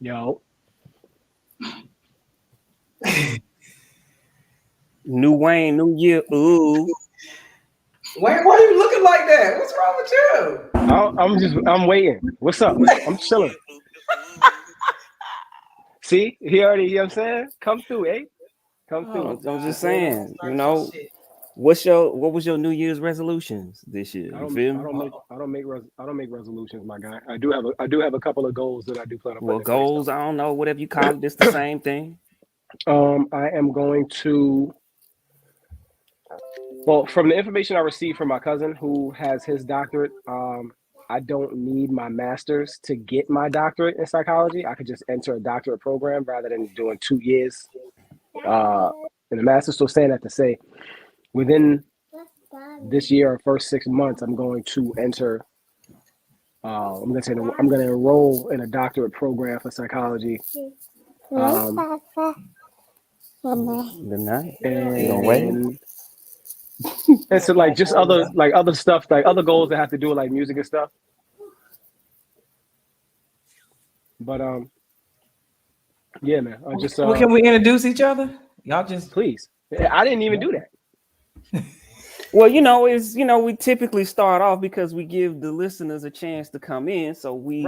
Yo. New Wayne, New Year. Ooh. Wayne, why are you looking like that? What's wrong with you? I'm waiting. What's up? I'm chilling. See, he already, you know what I'm saying? Come through, eh? Come through. I'm just saying, what was your New Year's resolutions this year? You feel me? I don't make resolutions, my guy. I do have a couple of goals that I do plan on Well, putting in place, goals, I don't know, whatever you call it, it's the same thing. I am going to. Well, from the information I received from my cousin who has his doctorate, I don't need my master's to get my doctorate in psychology. I could just enter a doctorate program rather than doing 2 years in the master's. So saying that to say, within this year or first 6 months, I'm going to enter. I'm going to enroll in a doctorate program for psychology. The night. And You don't wait. and so like just other stuff, like other goals that have to do with like music and stuff. But yeah, man. I just Well, can we introduce each other? Y'all just please. I didn't even do that. Well, we typically start off because we give the listeners a chance to come in, so we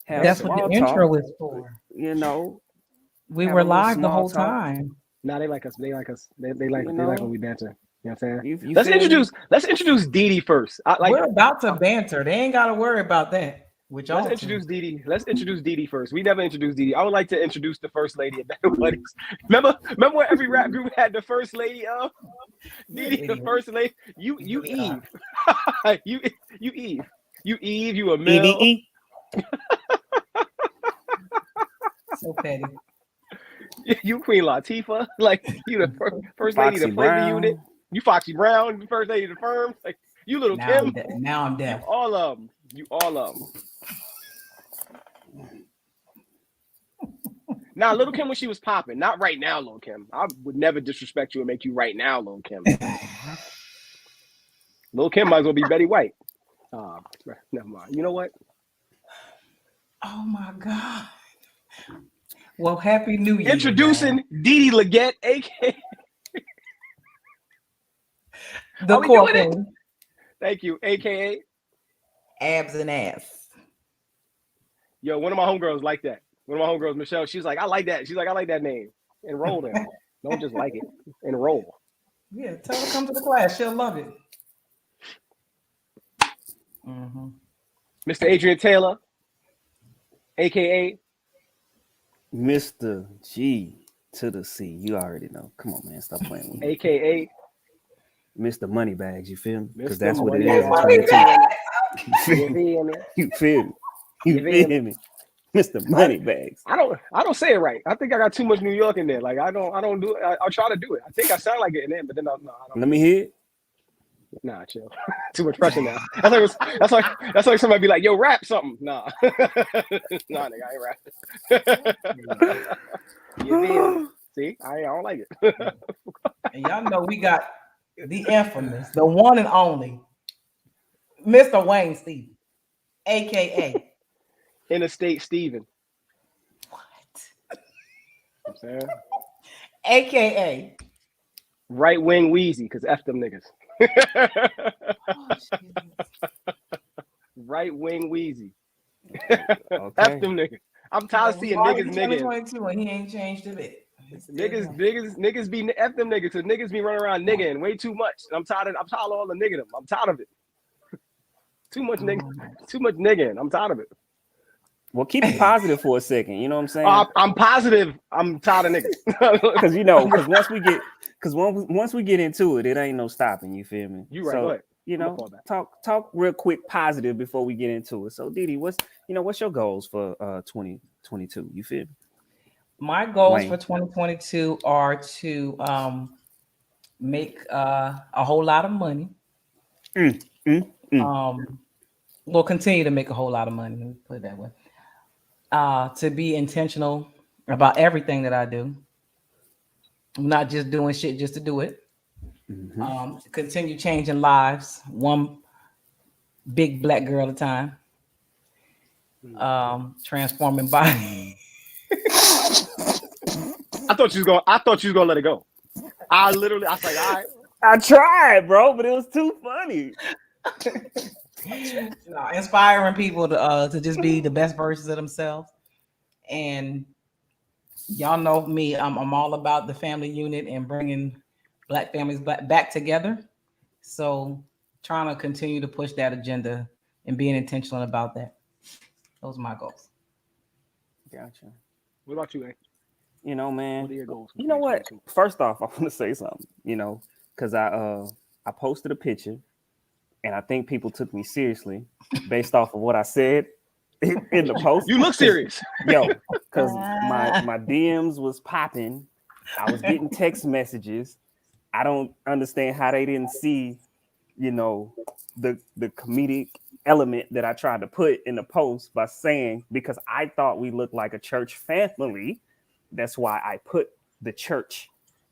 have that's what the intro is for. We were live the whole time. Nah, they like us. They like us. They like when we banter. You know what I'm saying? You let's introduce Dee Dee first. We're about to banter. They ain't got to worry about that. Let's introduce Dee Dee. Let's introduce Dee Dee first. We never introduced Dee Dee. I would like to introduce the first lady of Better Buddies. Remember when every rap group had the first lady of? Dee Dee, the first lady. You Eve. you Eve. You Eve. You a Mill. So petty. You Queen Latifah. Like you the first lady of the flavor unit. You Foxy Brown, the first lady of the firm. Like you Little Kim. Now I'm deaf. All of them. You all of them. Now, Little Kim when she was popping, not right now, Little Kim. I would never disrespect you and make you right now, Little Kim. Little Kim might as well be Betty White. Never mind. You know what? Oh my God. Well, Happy New Year. Introducing Dee Dee Legette, aka the Corkin. Thank you, aka Abs and Ass. Yo, one of my homegirls like that. One of my homegirls, Michelle, she's like, I like that. She's like, I like that name. Enroll in. Don't just like it. Enroll. Yeah, tell her to come to the class. She'll love it. Mm-hmm. Mr. Adrian Taylor, aka Mr. G to the C. You already know. Come on, man. Stop playing with me. AKA Mr. Moneybags. You feel me? Because Mr. that's what it Moneybags. is. You feel me? You feel me? Mr. Moneybags. I don't say it right. I think I got too much New York in there. Like I don't do it. I'll try to do it. I think I sound like it in there, but then no, I don't. Let me hear it. Nah, chill. Too much pressure now. That's like somebody be like, yo, rap something. Nah. Nah, nigga, I ain't rapping. See, I don't like it. And y'all know we got the infamous, the one and only Mr. Wayne Stevens, aka Interstate Steven. What? I'm saying? AKA Right Wing Wheezy, because F them niggas. Right Wing Wheezy. Okay. F them niggas. I'm tired of seeing niggas and he ain't changed a bit. Niggas be F them niggas, because niggas be running around niggaing way too much. I'm tired of all the nigga. I'm tired of it. Too much niggaing. I'm tired of it. Well, keep it positive for a second. You know what I'm saying? I'm positive. I'm tired of niggas. Because once we get into it, it ain't no stopping. You feel me? You right. So, go ahead. Talk real quick positive before we get into it. So, Dee Dee, what's your goals for 2022? You feel me? My goals for 2022 are to make a whole lot of money. We'll continue to make a whole lot of money. Let me put it that way. To be intentional about everything that I do. I'm not just doing shit just to do it. Mm-hmm. Continue changing lives, one big black girl at a time. Transforming body. I thought you was gonna let it go. I was like, all right. I tried, bro, but it was too funny. Inspiring people to just be the best versions of themselves. And y'all know me, I'm all about the family unit and bringing Black families back together. So trying to continue to push that agenda and being intentional about that. Those are my goals. Gotcha. What about you, You know, man. What are your goals? You know what? First off, I want to say something. You know, because I posted a picture, and I think people took me seriously based off of what I said in the post. You look serious, yo. Because my DMs was popping. I was getting text messages. I don't understand how they didn't see, you know, the comedic element that I tried to put in the post by saying, because I thought we looked like a church family. That's why I put the church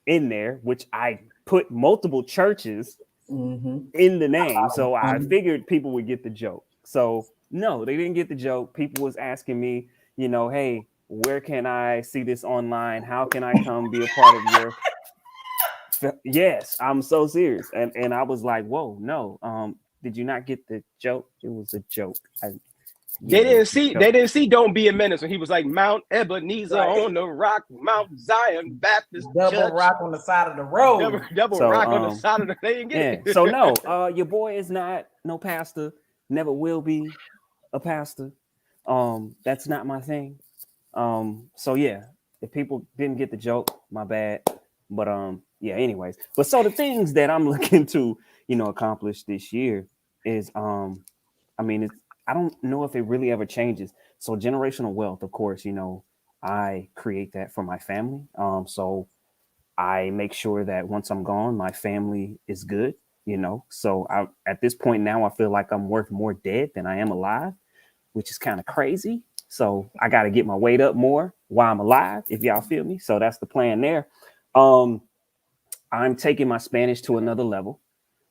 in there, which I put multiple churches in the name. So I figured people would get the joke. So no, they didn't get the joke. People was asking me, you know, hey, where can I see this online? How can I come be a part of your... Yes, I'm so serious. And I was like, whoa, no. Did you not get the joke? It was a joke. They didn't see Don't Be a Menace when he was like Mount Ebenezer on the rock, Mount Zion Baptist double Church. Rock on the side of the road. Double rock on the side of the... They didn't get it. So no, your boy is not no pastor, never will be a pastor. That's not my thing. So yeah, if people didn't get the joke, my bad. But yeah, anyways. But so the things that I'm looking to, you know, accomplish this year is I mean, I don't know if it really ever changes. So generational wealth, of course, you know, I create that for my family. So I make sure that once I'm gone, my family is good, you know. So at this point now, I feel like I'm worth more dead than I am alive, which is kind of crazy. So I got to get my weight up more while I'm alive, if y'all feel me. So that's the plan there. I'm taking my Spanish to another level.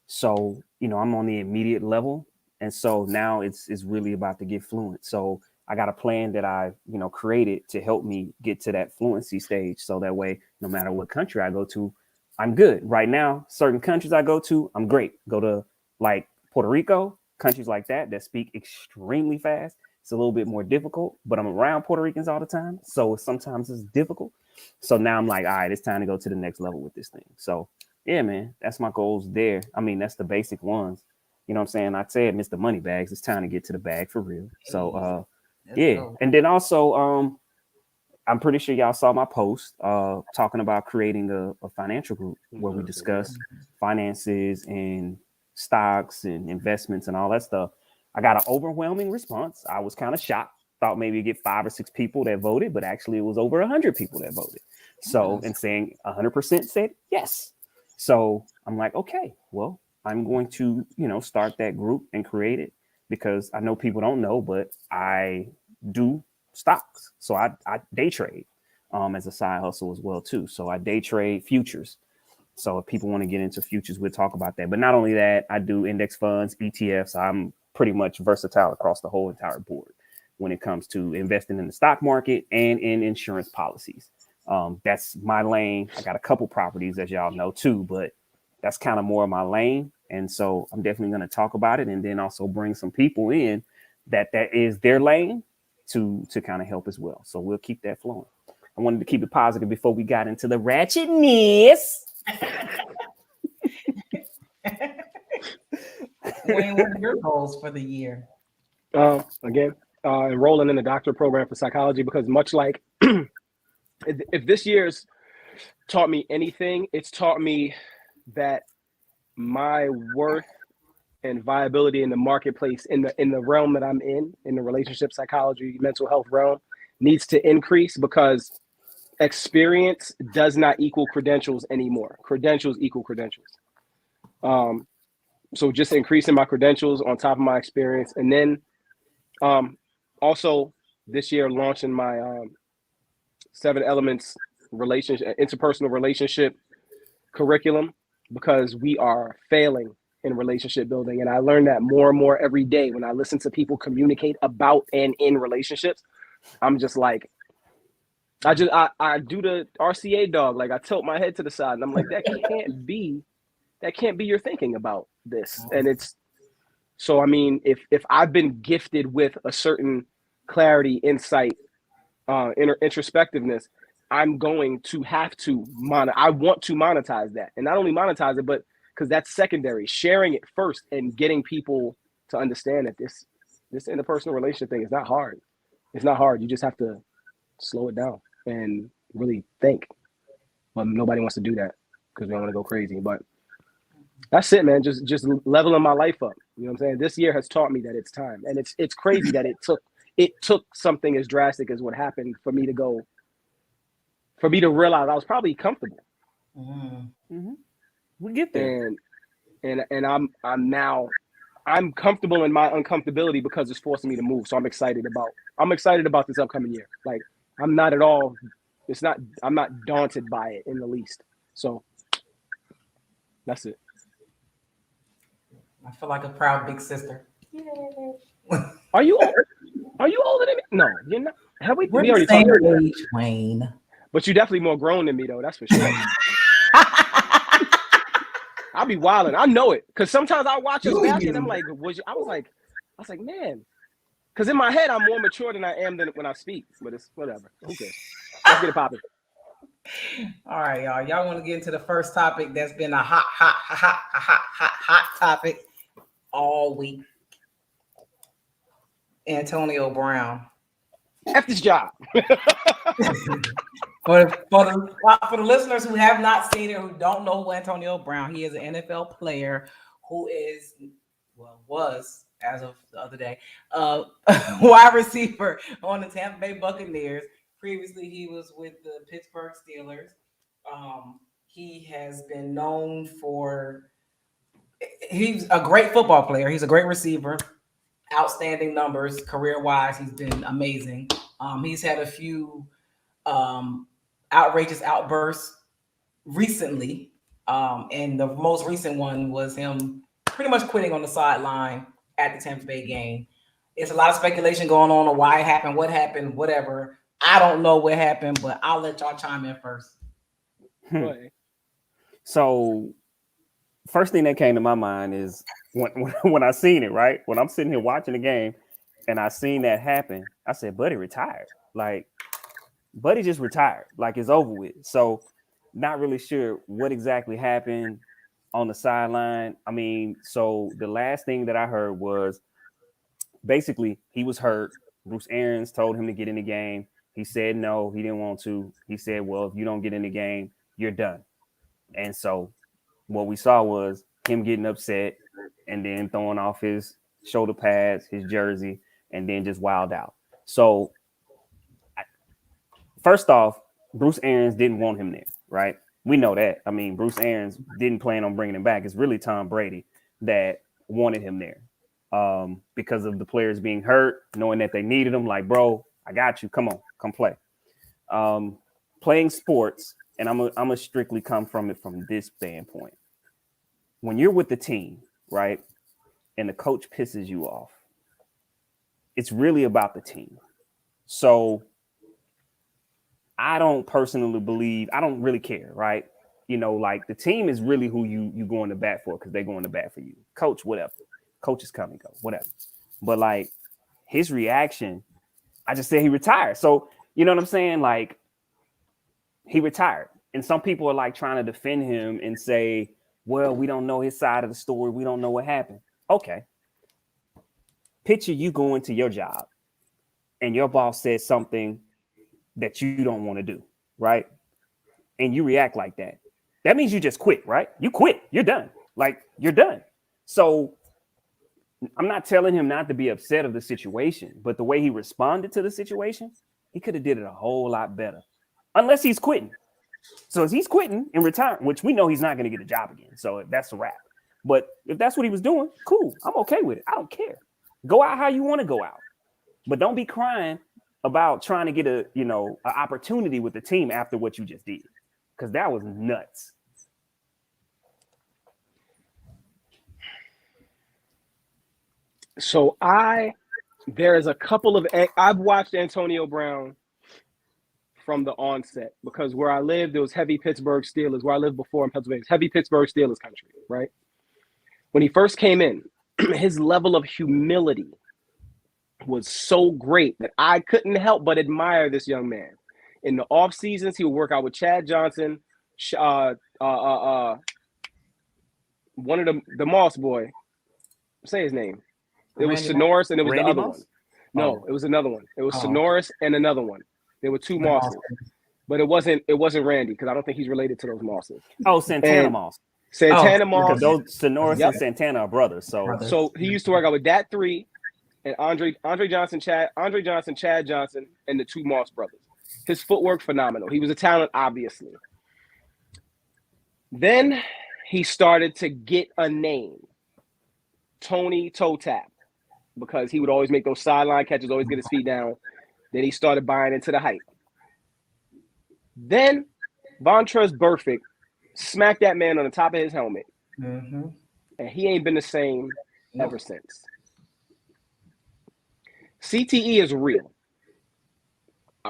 So, you know, I'm on the immediate level. And so now it's really about to get fluent. So I got a plan that I, you know, created to help me get to that fluency stage. So that way, no matter what country I go to, I'm good. Right now, certain countries I go to, I'm great. Go to like Puerto Rico, countries like that speak extremely fast. It's a little bit more difficult, but I'm around Puerto Ricans all the time. So sometimes it's difficult. So now I'm like, all right, it's time to go to the next level with this thing. So yeah, man, that's my goals there. I mean, that's the basic ones. You know what I'm saying? I said, Mr. Moneybags, it's time to get to the bag for real. So yeah. Go. And then also, I'm pretty sure y'all saw my post talking about creating a financial group where we discuss finances and stocks and investments and all that stuff. I got an overwhelming response. I was kind of shocked. Thought maybe you'd get 5 or 6 people that voted, but actually it was over 100 people that voted. So, and saying 100% said yes. So I'm like, okay, well, I'm going to, you know, start that group and create it because I know people don't know, but I do stocks. So I day trade as a side hustle as well too. So I day trade futures. So if people want to get into futures, we'll talk about that. But not only that, I do index funds, ETFs. I'm pretty much versatile across the whole entire board when it comes to investing in the stock market and in insurance policies. That's my lane. I got a couple properties, as y'all know too, but that's kind of more of my lane. And so I'm definitely going to talk about it and then also bring some people in that is their lane to kind of help as well. So we'll keep that flowing. I wanted to keep it positive before we got into the ratchetness. Wayne, what are your goals for the year? Again, enrolling in the doctorate program for psychology, because much like if this year's taught me anything, it's taught me that my worth and viability in the marketplace, in the realm that I'm in the relationship psychology, mental health realm, needs to increase, because experience does not equal credentials anymore. Credentials equal credentials. So just increasing my credentials on top of my experience. And then also this year launching my 7 elements interpersonal relationship curriculum, because we are failing in relationship building. And I learn that more and more every day when I listen to people communicate about and in relationships. I'm just like, I do the RCA dog, like I tilt my head to the side, and I'm like, that can't be your thinking about this. And it's so, I mean, if I've been gifted with a certain clarity, insight, introspectiveness, I'm going to have to I want to monetize that, and not only monetize it, but because that's secondary, sharing it first and getting people to understand that this interpersonal relationship thing is not hard. It's not hard. You just have to slow it down and really think. But nobody wants to do that because we don't want to go crazy. But that's it, man. Just leveling my life up. You know what I'm saying? This year has taught me that it's time, and it's crazy that it took something as drastic as what happened for me to realize I was probably comfortable. Mm-hmm. We get there, and I'm comfortable in my uncomfortability because it's forcing me to move. So I'm excited about this upcoming year. Like I'm not daunted by it in the least. So that's it. I feel like a proud big sister. Are you older than me? No, you're not. Have we already same talked about age, Wayne. But you're definitely more grown than me, though. That's for sure. I'll be wilding. I know it because sometimes I watch us back and I'm like, I was like, man, because in my head I'm more mature than I am than when I speak. But it's whatever. Who cares? Let's get it popping. All right, y'all. Y'all want to get into the first topic that's been a hot topic all week. Antonio Brown. F this job. For the listeners who have not seen it, who don't know who Antonio Brown, he is an NFL player who was, as of the other day, wide receiver on the Tampa Bay Buccaneers. Previously, he was with the Pittsburgh Steelers. He has been known he's a great football player. He's a great receiver. Outstanding numbers career-wise. He's been amazing. He's had a few outrageous outbursts recently. And the most recent one was him pretty much quitting on the sideline at the Tampa Bay game. It's a lot of speculation going on why it happened, what happened, whatever. I don't know what happened, but I'll let y'all chime in first. So first thing that came to my mind is when I seen it, right? When I'm sitting here watching the game and I seen that happen, I said, Buddy retired. Like, Buddy just retired. Like, it's over with. So not really sure what exactly happened on the sideline. I mean, so the last thing that I heard was basically he was hurt. Bruce Arians told him to get in the game. He said no, he didn't want to. He said, well, if you don't get in the game, you're done. And so what we saw was him getting upset and then throwing off his shoulder pads, his jersey, and then just wild out. So first off, Bruce Arians didn't want him there, right? We know that. I mean, Bruce Arians didn't plan on bringing him back. It's really Tom Brady that wanted him there because of the players being hurt, knowing that they needed him. Like, bro, I got you. Come on, come play. Playing sports, and I'm a strictly come from it from this standpoint. When you're with the team, right, and the coach pisses you off, it's really about the team. So I don't personally believe, I don't really care, right? You know, like the team is really who you going to bat for because they're going to bat for you. Coach, whatever. Coaches come and go, whatever. But like his reaction, I just said he retired. So, you know what I'm saying? Like he retired. And some people are like trying to defend him and say, well, we don't know his side of the story. We don't know what happened. Okay. Picture you going to your job and your boss says something that you don't want to do, right? And you react like that. That means you just quit, right? You quit. You're done. Like, you're done. So I'm not telling him not to be upset of the situation, but the way he responded to the situation, he could have did it a whole lot better. Unless he's quitting. So if he's quitting and retiring, which we know he's not going to get a job again. So that's a wrap. But if that's what he was doing, cool. I'm okay with it. I don't care. Go out how you want to go out. But don't be crying about trying to get an opportunity with the team after what you just did. Because that was nuts. So there is a couple of, I've watched Antonio Brown from the onset because where I lived, there was heavy Pittsburgh Steelers. Where I lived before in Pennsylvania, heavy Pittsburgh Steelers country, right? When he first came in, his level of humility was so great that I couldn't help but admire this young man. In the off seasons, he would work out with Chad Johnson, one of the Moss boy. Say his name. It was Sonoris and it was Randy the other Moss? one. No, it was another one. It was Sonoris and another one. There were two Mosses, but it wasn't Randy because I don't think he's related to those Mosses. Oh, Santana Moss. Santana Moss. Because those Sonoris and Santana are brothers. So he used to work out with that three and Andre Johnson, Chad Johnson, and the two Moss brothers. His footwork phenomenal. He was a talent, obviously. Then he started to get a name, Tony Toe Tap, because he would always make those sideline catches, always get his feet down. Then he started buying into the hype. Then Vontrez Burfict smacked that man on the top of his helmet, and he ain't been the same ever since. CTE is real,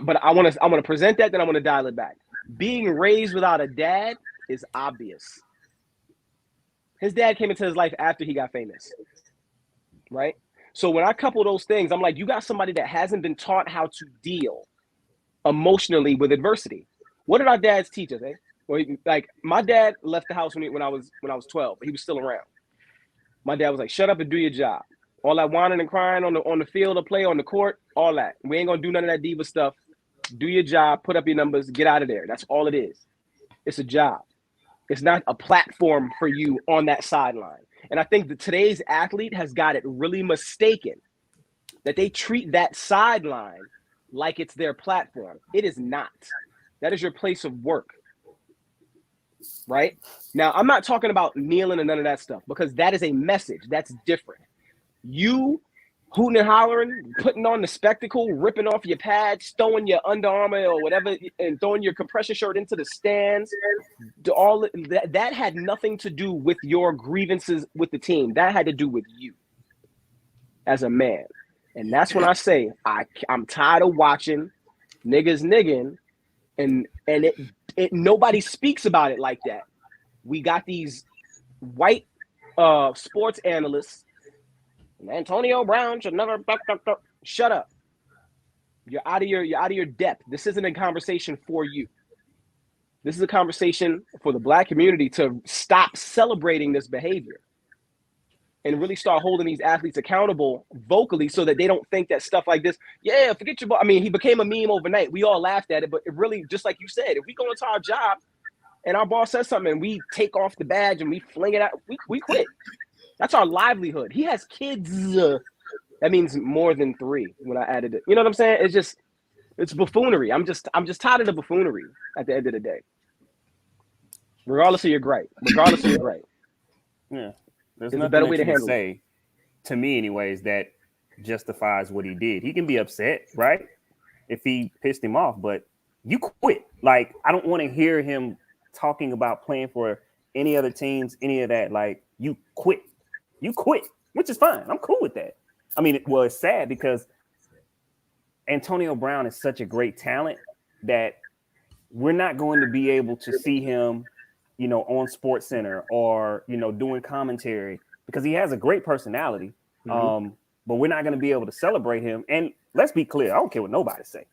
but I want to present that, then I want to dial it back. Being raised without a dad is obvious. His dad came into his life after he got famous, right? So when I couple those things, I'm like, you got somebody that hasn't been taught how to deal emotionally with adversity. What did our dads teach us? Like my dad left the house when I was 12, but he was still around. My dad was like, "Shut up and do your job." All that whining and crying on the field of play, on the court, all that. We ain't gonna do none of that diva stuff. Do your job, put up your numbers, get out of there. That's all it is. It's a job. It's not a platform for you on that sideline. And I think that today's athlete has got it really mistaken that they treat that sideline like it's their platform. It is not. That is your place of work, right? Now, I'm not talking about kneeling and none of that stuff because that is a message. That's different. You hooting and hollering, putting on the spectacle, ripping off your pads, throwing your Under Armour or whatever, and throwing your compression shirt into the stands. All that had nothing to do with your grievances with the team. That had to do with you as a man. And that's when I say I'm tired of watching niggas nigging, and it nobody speaks about it like that. We got these white sports analysts. Antonio Brown should never. Shut up. You're out of your depth. This isn't a conversation for you. This is a conversation for the Black community to stop celebrating this behavior and really start holding these athletes accountable vocally so that they don't think that stuff like this, yeah, forget your ball. I mean, he became a meme overnight. We all laughed at it, but it really, just like you said, if we go into our job and our boss says something and we take off the badge and we fling it out, we quit. That's our livelihood. He has kids. That means more than 3 when I added it. You know what I'm saying? It's buffoonery. I'm just tired of the buffoonery at the end of the day. Regardless of your gripe. Yeah. There's a better way to handle it. To me, anyways, that justifies what he did. He can be upset, right? If he pissed him off, but you quit. Like, I don't want to hear him talking about playing for any other teams, any of that. Like, you quit. You quit, which is fine. I'm cool with that. I mean, it's sad because Antonio Brown is such a great talent that we're not going to be able to see him, on Sports Center or, doing commentary because he has a great personality. But we're not going to be able to celebrate him. And let's be clear. I don't care what nobody say.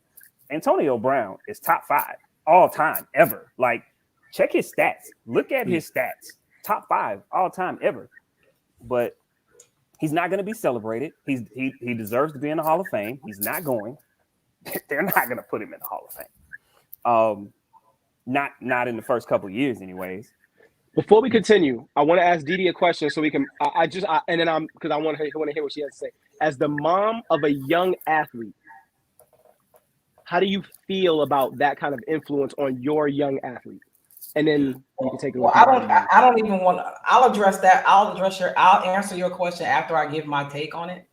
Antonio Brown is top 5 all time ever. Like, check his stats. Look at his stats. Top 5 all time ever. But he's not going to be celebrated. He deserves to be in the Hall of Fame. He's not going. They're not going to put him in the Hall of Fame. Not in the first couple of years, anyways. Before we continue, I want to ask Didi a question so we can. Because I want to hear what she has to say. As the mom of a young athlete, how do you feel about that kind of influence on your young athlete? And then you can take it. Well, I don't even want. I'll address that. I'll answer your question after I give my take on it.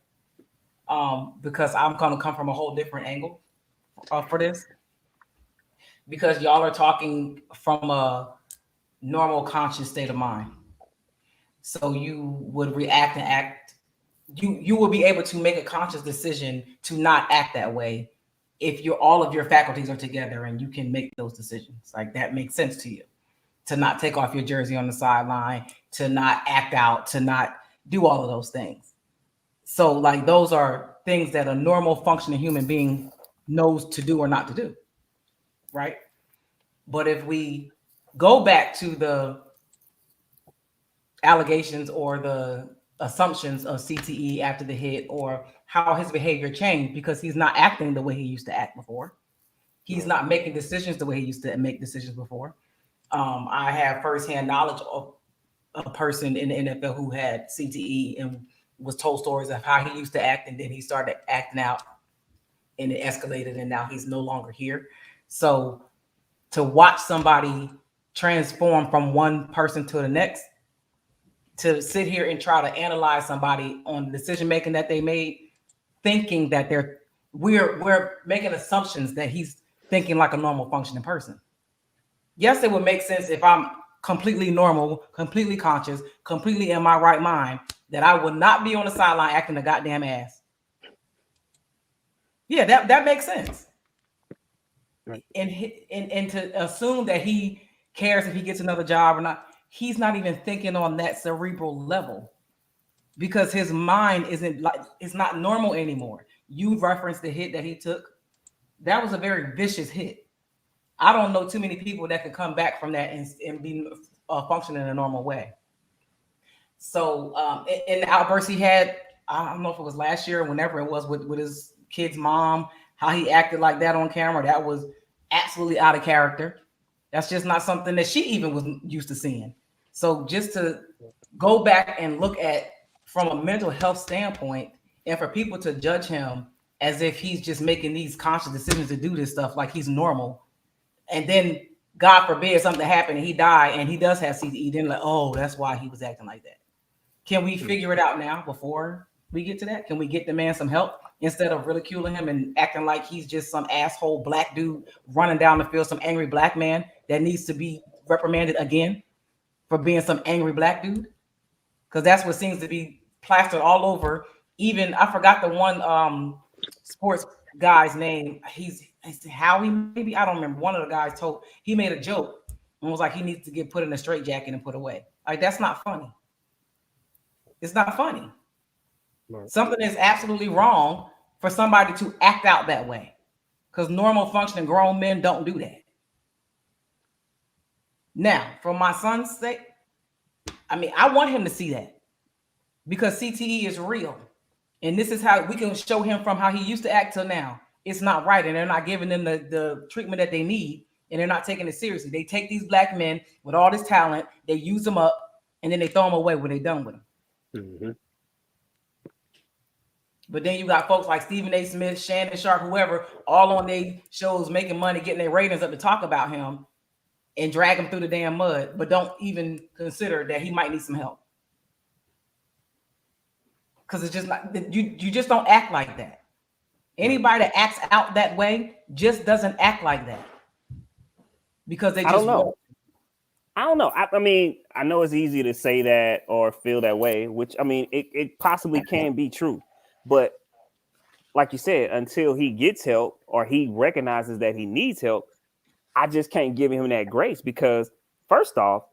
Because I'm going to come from a whole different angle for this. Because y'all are talking from a normal conscious state of mind. So you would react and act. You will be able to make a conscious decision to not act that way if all of your faculties are together and you can make those decisions. Like that makes sense to you. To not take off your jersey on the sideline, to not act out, to not do all of those things. So like those are things that a normal functioning human being knows to do or not to do. Right? But if we go back to the allegations or the assumptions of CTE after the hit, or how his behavior changed because he's not acting the way he used to act before. He's not making decisions the way he used to make decisions before. I have firsthand knowledge of a person in the NFL who had CTE and was told stories of how he used to act, and then he started acting out and it escalated, and now he's no longer here. So to watch somebody transform from one person to the next, to sit here and try to analyze somebody on the decision making that they made, thinking that we're making assumptions that he's thinking like a normal functioning person. Yes, it would make sense if I'm completely normal, completely conscious, completely in my right mind, that I would not be on the sideline acting a goddamn ass. Yeah, that makes sense. Right. And to assume that he cares if he gets another job or not, he's not even thinking on that cerebral level because his mind it's not normal anymore. You referenced the hit that he took. That was a very vicious hit. I don't know too many people that could come back from that and be functioning in a normal way. So in the outburst he had, I don't know if it was last year or whenever it was with his kid's mom, how he acted like that on camera, that was absolutely out of character. That's just not something that she even was used to seeing. So just to go back and look at from a mental health standpoint, and for people to judge him as if he's just making these conscious decisions to do this stuff like he's normal, and then God forbid something happened and he died and he does have CTE, then like, oh, that's why he was acting like that. Can we figure it out now before we get to that? Can we get the man some help instead of ridiculing him and acting like he's just some asshole black dude running down the field, some angry black man that needs to be reprimanded again for being some angry black dude? Because that's what seems to be plastered all over. Even I forgot the one sports guy's name. He's Howie, maybe, I don't remember. One of the guys he made a joke and was like, he needs to get put in a straitjacket and put away. Like, that's not funny. It's not funny. Right. Something is absolutely wrong for somebody to act out that way, because normal functioning grown men don't do that. Now, for my son's sake, I mean, I want him to see that because CTE is real. And this is how we can show him from how he used to act till now. It's not right. And they're not giving them the treatment that they need. And they're not taking it seriously. They take these black men with all this talent, they use them up, and then they throw them away when they're done with them. Mm-hmm. But then you got folks like Stephen A. Smith, Shannon Sharp, whoever, all on their shows making money, getting their ratings up to talk about him and drag him through the damn mud, but don't even consider that he might need some help. Because it's just like, you just don't act like that. Anybody that acts out that way just doesn't act like that. Because they just I don't know. I mean, I know it's easy to say that or feel that way, which, I mean, it possibly can be true. But like you said, until he gets help or he recognizes that he needs help, I just can't give him that grace because, first off,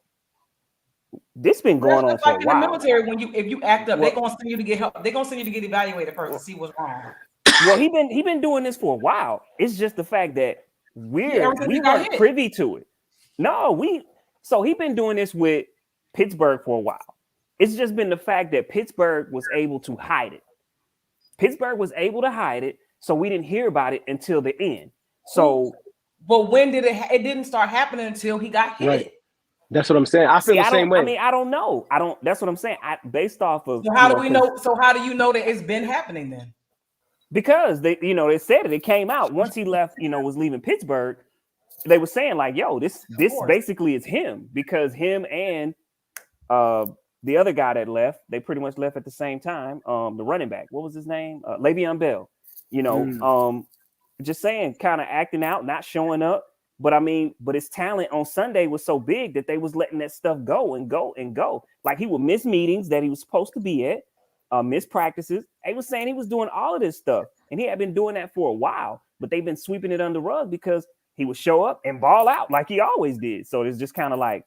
this been going on for a while. In the military, if you act up, they're gonna send you to get help. They're gonna send you to get evaluated first to see what's wrong. Well, he been doing this for a while. It's just the fact that we weren't privy to it. No, so he been doing this with Pittsburgh for a while. It's just been the fact that Pittsburgh was able to hide it. Pittsburgh was able to hide it, so we didn't hear about it until the end. So, but when did it didn't start happening until he got hit? Right. That's what I'm saying. I feel the same way. I mean, I don't know. That's what I'm saying. Based off of. So how do we know? So how do you know that it's been happening then? Because they said it. It came out once he left. Was leaving Pittsburgh. They were saying like, "Yo, this basically is him," because him and the other guy that left, they pretty much left at the same time. The running back, what was his name? Le'Veon Bell. Just saying, kind of acting out, not showing up. But I mean, his talent on Sunday was so big that they was letting that stuff go and go and go. Like he would miss meetings that he was supposed to be at. missed practices. They was saying he was doing all of this stuff, and he had been doing that for a while, but they've been sweeping it under the rug because he would show up and ball out like he always did. So it's just kind of like,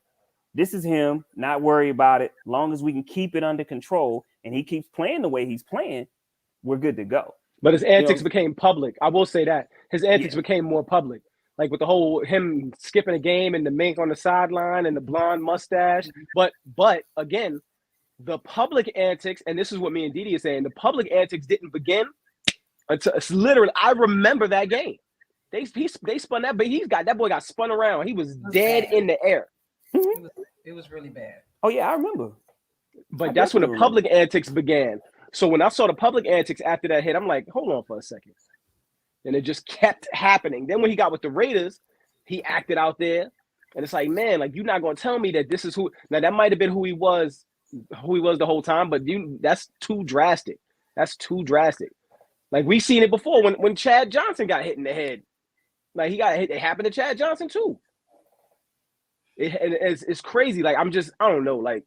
this is him, not worry about it. Long as we can keep it under control and he keeps playing the way he's playing, we're good to go. But his antics became public. I will say that. His antics became more public. Like with the whole him skipping a game and the mink on the sideline and the blonde mustache. But again, the public antics, and this is what me and Didi are saying, the public antics didn't begin until literally, I remember that game. They spun that, but that boy got spun around. He was dead in the air. It was really bad. Oh yeah, I remember. But that's when the public antics began. So when I saw the public antics after that hit, I'm like, hold on for a second. And it just kept happening. Then when he got with the Raiders, he acted out there. And it's like, man, like, you're not going to tell me that this is who. Now, that might have been who he was the whole time, but that's too drastic. That's too drastic. Like, we've seen it before when Chad Johnson got hit in the head. Like, he got hit. It happened to Chad Johnson, too. It's crazy. Like, I don't know. Like,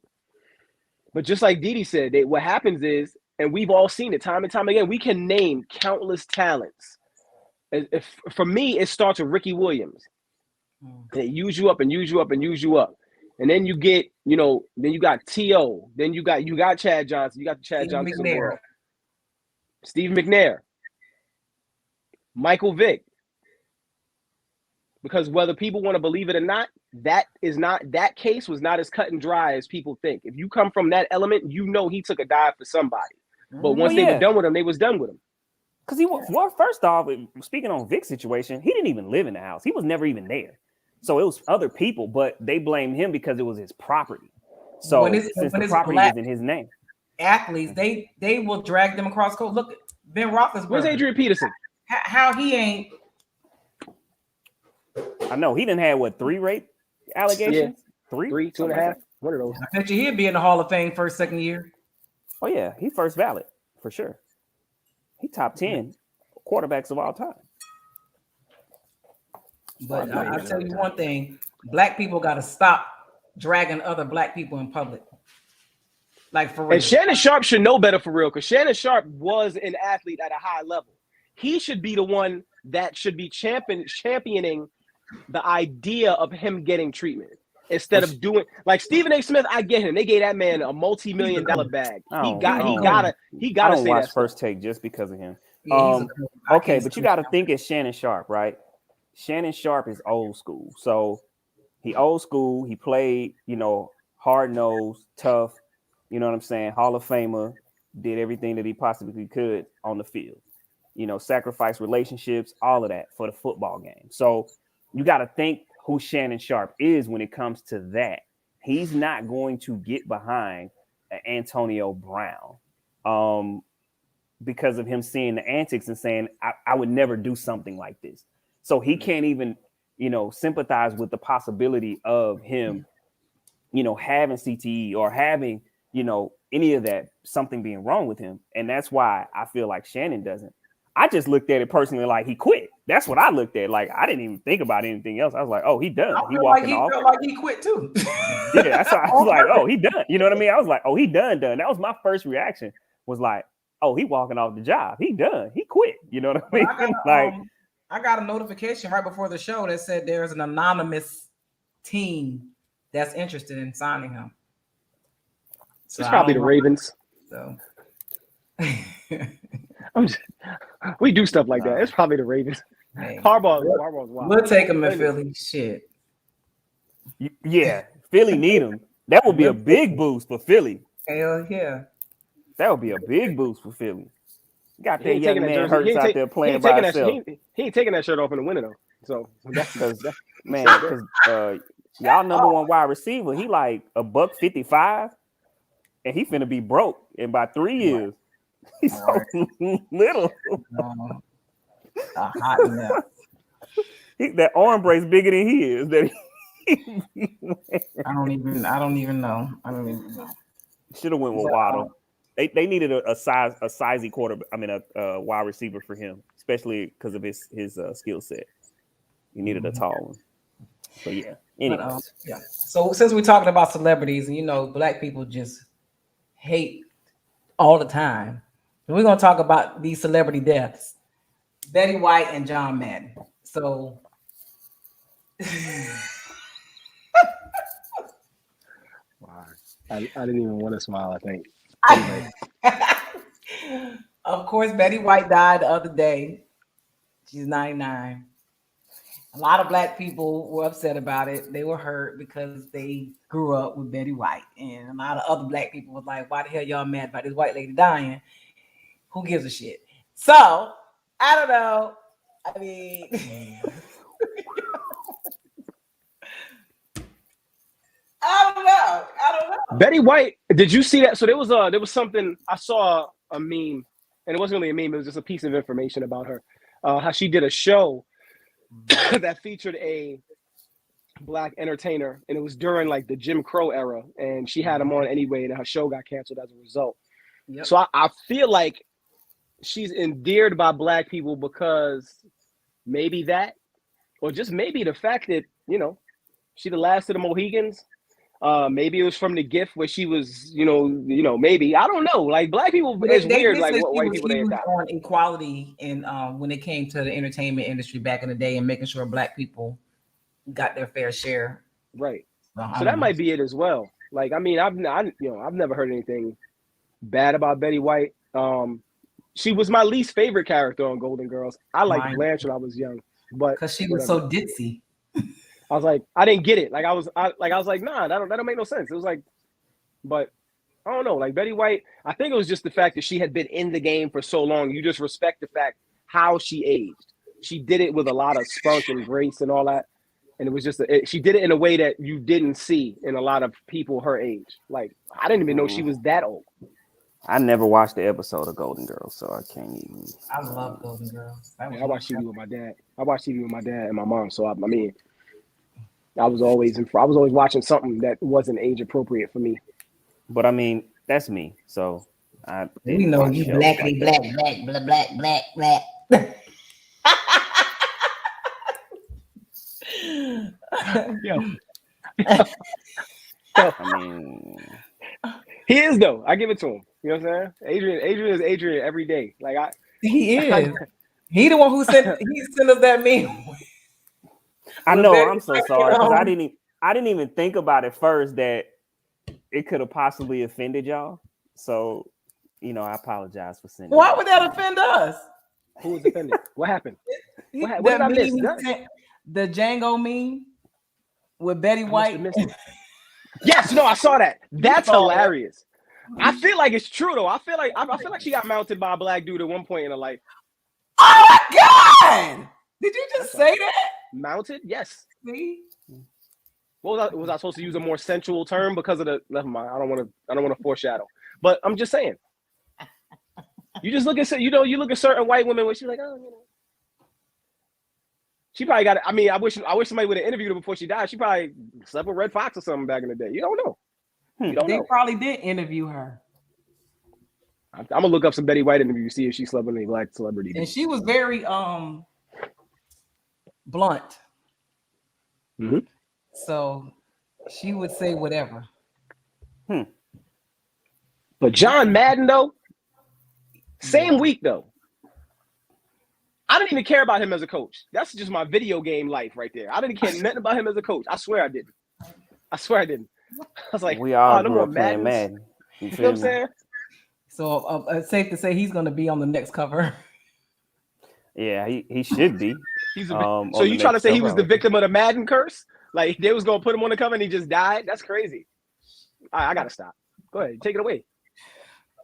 but just like Didi said, what happens is, and we've all seen it time and time again, we can name countless talents. For me, it starts with Ricky Williams. They use you up and use you up and use you up. And then you get, then you got T.O. Then you got Chad Johnson. You got the Chad Johnson of the world. Steve McNair. Michael Vick. Because whether people want to believe it or not, that case was not as cut and dry as people think. If you come from that element, he took a dive for somebody. But once they were done with him, they was done with him. Because first off, speaking on Vic's situation, he didn't even live in the house. He was never even there. So it was other people, but they blamed him because it was his property. So since the property is in his name. Athletes, they will drag them across court. Look, Ben Roethlisberger. Where's Adrian Peterson? How he ain't. I know he didn't have 3 rape allegations? Yeah. 3, 2.5. One of those. I bet he'd be in the Hall of Fame first, second year. Oh yeah, he first ballot for sure. He top 10 quarterbacks of all time. But I'll tell you one thing: Black people got to stop dragging other Black people in public. Like, for real. And Shannon Sharp should know better, for real, because Shannon Sharp was an athlete at a high level. He should be the one that should be championing the idea of him getting treatment instead of doing like Stephen A. Smith. I get him. They gave that man a multi-million-dollar bag. He gotta say watch that First Take just because of him. Yeah, Okay, but you got to think it's Shannon Sharp, right? Shannon Sharp is old school. So he old school. He played, hard-nosed, tough, you know what I'm saying? Hall of Famer, did everything that he possibly could on the field. Sacrifice relationships, all of that for the football game. So you got to think who Shannon Sharp is when it comes to that. He's not going to get behind Antonio Brown because of him seeing the antics and saying, I would never do something like this. So he can't even, sympathize with the possibility of him, having CTE or having, any of that, something being wrong with him. And that's why I feel like Shannon doesn't. I just looked at it personally like he quit. That's what I looked at. Like, I didn't even think about anything else. I was like, oh, he done. He walking off. Felt like he quit too. Yeah, that's why I was like, oh, he done. You know what I mean? I was like, oh, he done. That was my first reaction. Was like, oh, he walking off the job. He done. He quit. You know what I mean? I got a notification right before the show that said there's an anonymous team that's interested in signing him. So it's probably the Ravens. So we do stuff like that. It's probably the Ravens. Hey, Harbaugh's wild. We'll take him in Philly. Shit. Yeah, Philly need him. That would be a big boost for Philly. Hell yeah. That would be a big boost for Philly. Got that young man Hurts out there playing by himself. He ain't taking that shirt off in the winter though. So because y'all number one wide receiver, he like $155, and he finna be broke in about 3 years. He's so little. Hot enough. That arm brace bigger than he is. I don't even know. Should have went with Waddle. They needed a sizey quarterback. I mean, a wide receiver for him, especially because of his skill set. He needed a tall one. So yeah. Anyways. Yeah. So since we're talking about celebrities, and Black people just hate all the time. And we're gonna talk about these celebrity deaths. Betty White and John Madden. So Wow. I didn't even want to smile, I think. of course, Betty White died the other day. She's 99. A lot of black people were upset about it. They were hurt because they grew up with Betty White. And a lot of other black people were like, why the hell y'all mad about this white lady dying? Who gives a shit? So, I don't know. I mean, I don't know. Betty White, did you see that? So there was something, I saw a meme, and it wasn't really a meme, it was just a piece of information about her. How she did a show that featured a black entertainer, and it was during like the Jim Crow era, and she had him on anyway, and her show got canceled as a result. Yep. So I feel like she's endeared by black people because maybe that, or just maybe the fact that, you know, she the last of the Mohegans. Maybe it was from The Gift where she was, you know, maybe, I don't know. Like black people, it's weird. Like what white people they got on equality, and when it came to the entertainment industry back in the day, and making sure black people got their fair share. Right. So that might be it as well. Like, I mean, I've never heard anything bad about Betty White. She was my least favorite character on Golden Girls. I liked Blanche when I was young, but because she was so ditzy. I was like, I didn't get it. Like I was like, nah, that don't make no sense. It was like, but I don't know. Like Betty White, I think it was just the fact that she had been in the game for so long. You just respect the fact how she aged. She did it with a lot of spunk and grace and all that, and it was just she did it in a way that you didn't see in a lot of people her age. Like I didn't even know she was that old. I never watched the episode of Golden Girls, so I can't even. I love Golden Girls. I watched TV with my dad. I watched TV with my dad and my mom. So I mean, I was always watching something that wasn't age appropriate for me. But I mean, that's me. So we know you blackity black, black. Yo. I mean, he is though. I give it to him. You know what I'm saying? Adrian is Adrian every day. Like he is. He the one who sent us that meme. I know. I'm so sorry because I didn't even think about it first that it could have possibly offended y'all. So, you know, I apologize for sending. Why would that offend us? Who was offended? What happened? What did I miss? The Django meme with Betty White. Yes, no, I saw that. That's hilarious. I feel like it's true though. I feel like she got mounted by a black dude at one point in her life. Oh my God! Did you just say that? Mounted? Yes. See? What was I supposed to use a more sensual term because of the? Never mind. I don't want to foreshadow. But I'm just saying. You just look at you look at certain white women where she's like, oh, you know. She probably got it. I mean, I wish somebody would have interviewed her before she died. She probably slept with Red Fox or something back in the day. You don't know. They probably did interview her. I'm gonna look up some Betty White interviews, see if she slept with any black celebrity. And she was very blunt. Mm-hmm. So she would say whatever. But John Madden though, same week though. I didn't even care about him as a coach. That's just my video game life right there. I didn't care nothing about him as a coach. I swear I didn't. I was like, we all grew up playing Madden. You know what I'm saying? So it's safe to say he's going to be on the next cover. Yeah, he should be. So you trying to say he was the victim of the Madden curse? Like they was going to put him on the cover and he just died? That's crazy. All right, I got to stop. Go ahead. Take it away.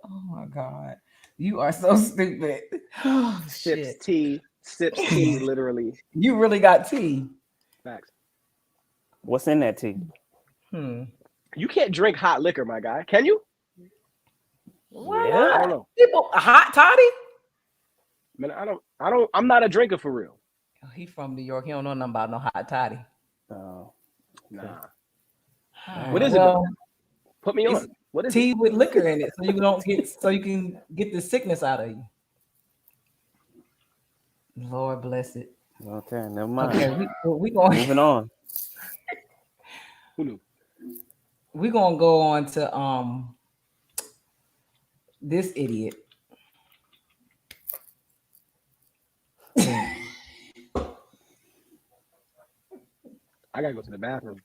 Oh, my God. You are so stupid. Oh, sips tea, literally. You really got tea. Facts. What's in that tea? You can't drink hot liquor, my guy. Can you? What? Yeah, I don't know. People, a hot toddy? Man, I'm not a drinker for real. Oh, he from New York. He don't know nothing about no hot toddy. Oh, nah. Right. What is it? Put me on. What is tea it? with liquor in it, so you can get the sickness out of you. Lord bless it. Okay, never mind. Okay, we going moving on. Who knew? We're gonna go on to This idiot. I gotta go to the bathroom.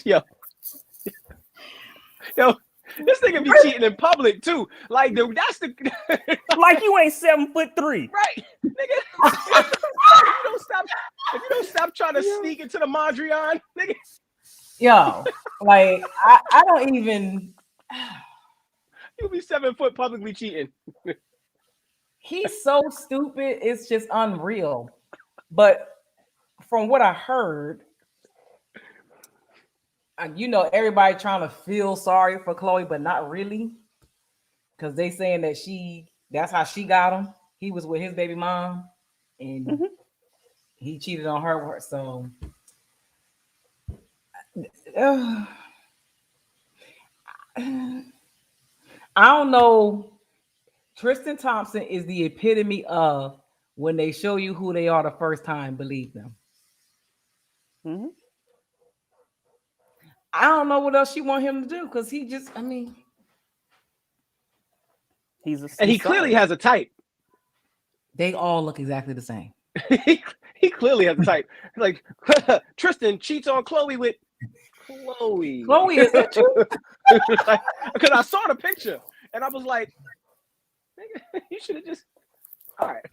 yo, this nigga be cheating in public too. Like, dude, that's the Like you ain't 7'3". right, nigga. If you don't stop trying to sneak into the Mondrian, nigga. Yo, like I don't even. You be 7 foot publicly cheating. He's so stupid. It's just unreal. But from what I heard, you know, everybody trying to feel sorry for Chloe, but not really, because they saying that that's how she got him. He was with his baby mom, and he cheated on her. So I don't know. Tristan Thompson is the epitome of when they show you who they are the first time, believe them. Mm-hmm. I don't know what else you want him to do, because he just, I mean, he clearly has a type. They all look exactly the same. he clearly has a type. Like, Tristan cheats on Chloe with Chloe. Chloe, is that true? Because I saw the picture and I was like, nigga, you should have just. All right.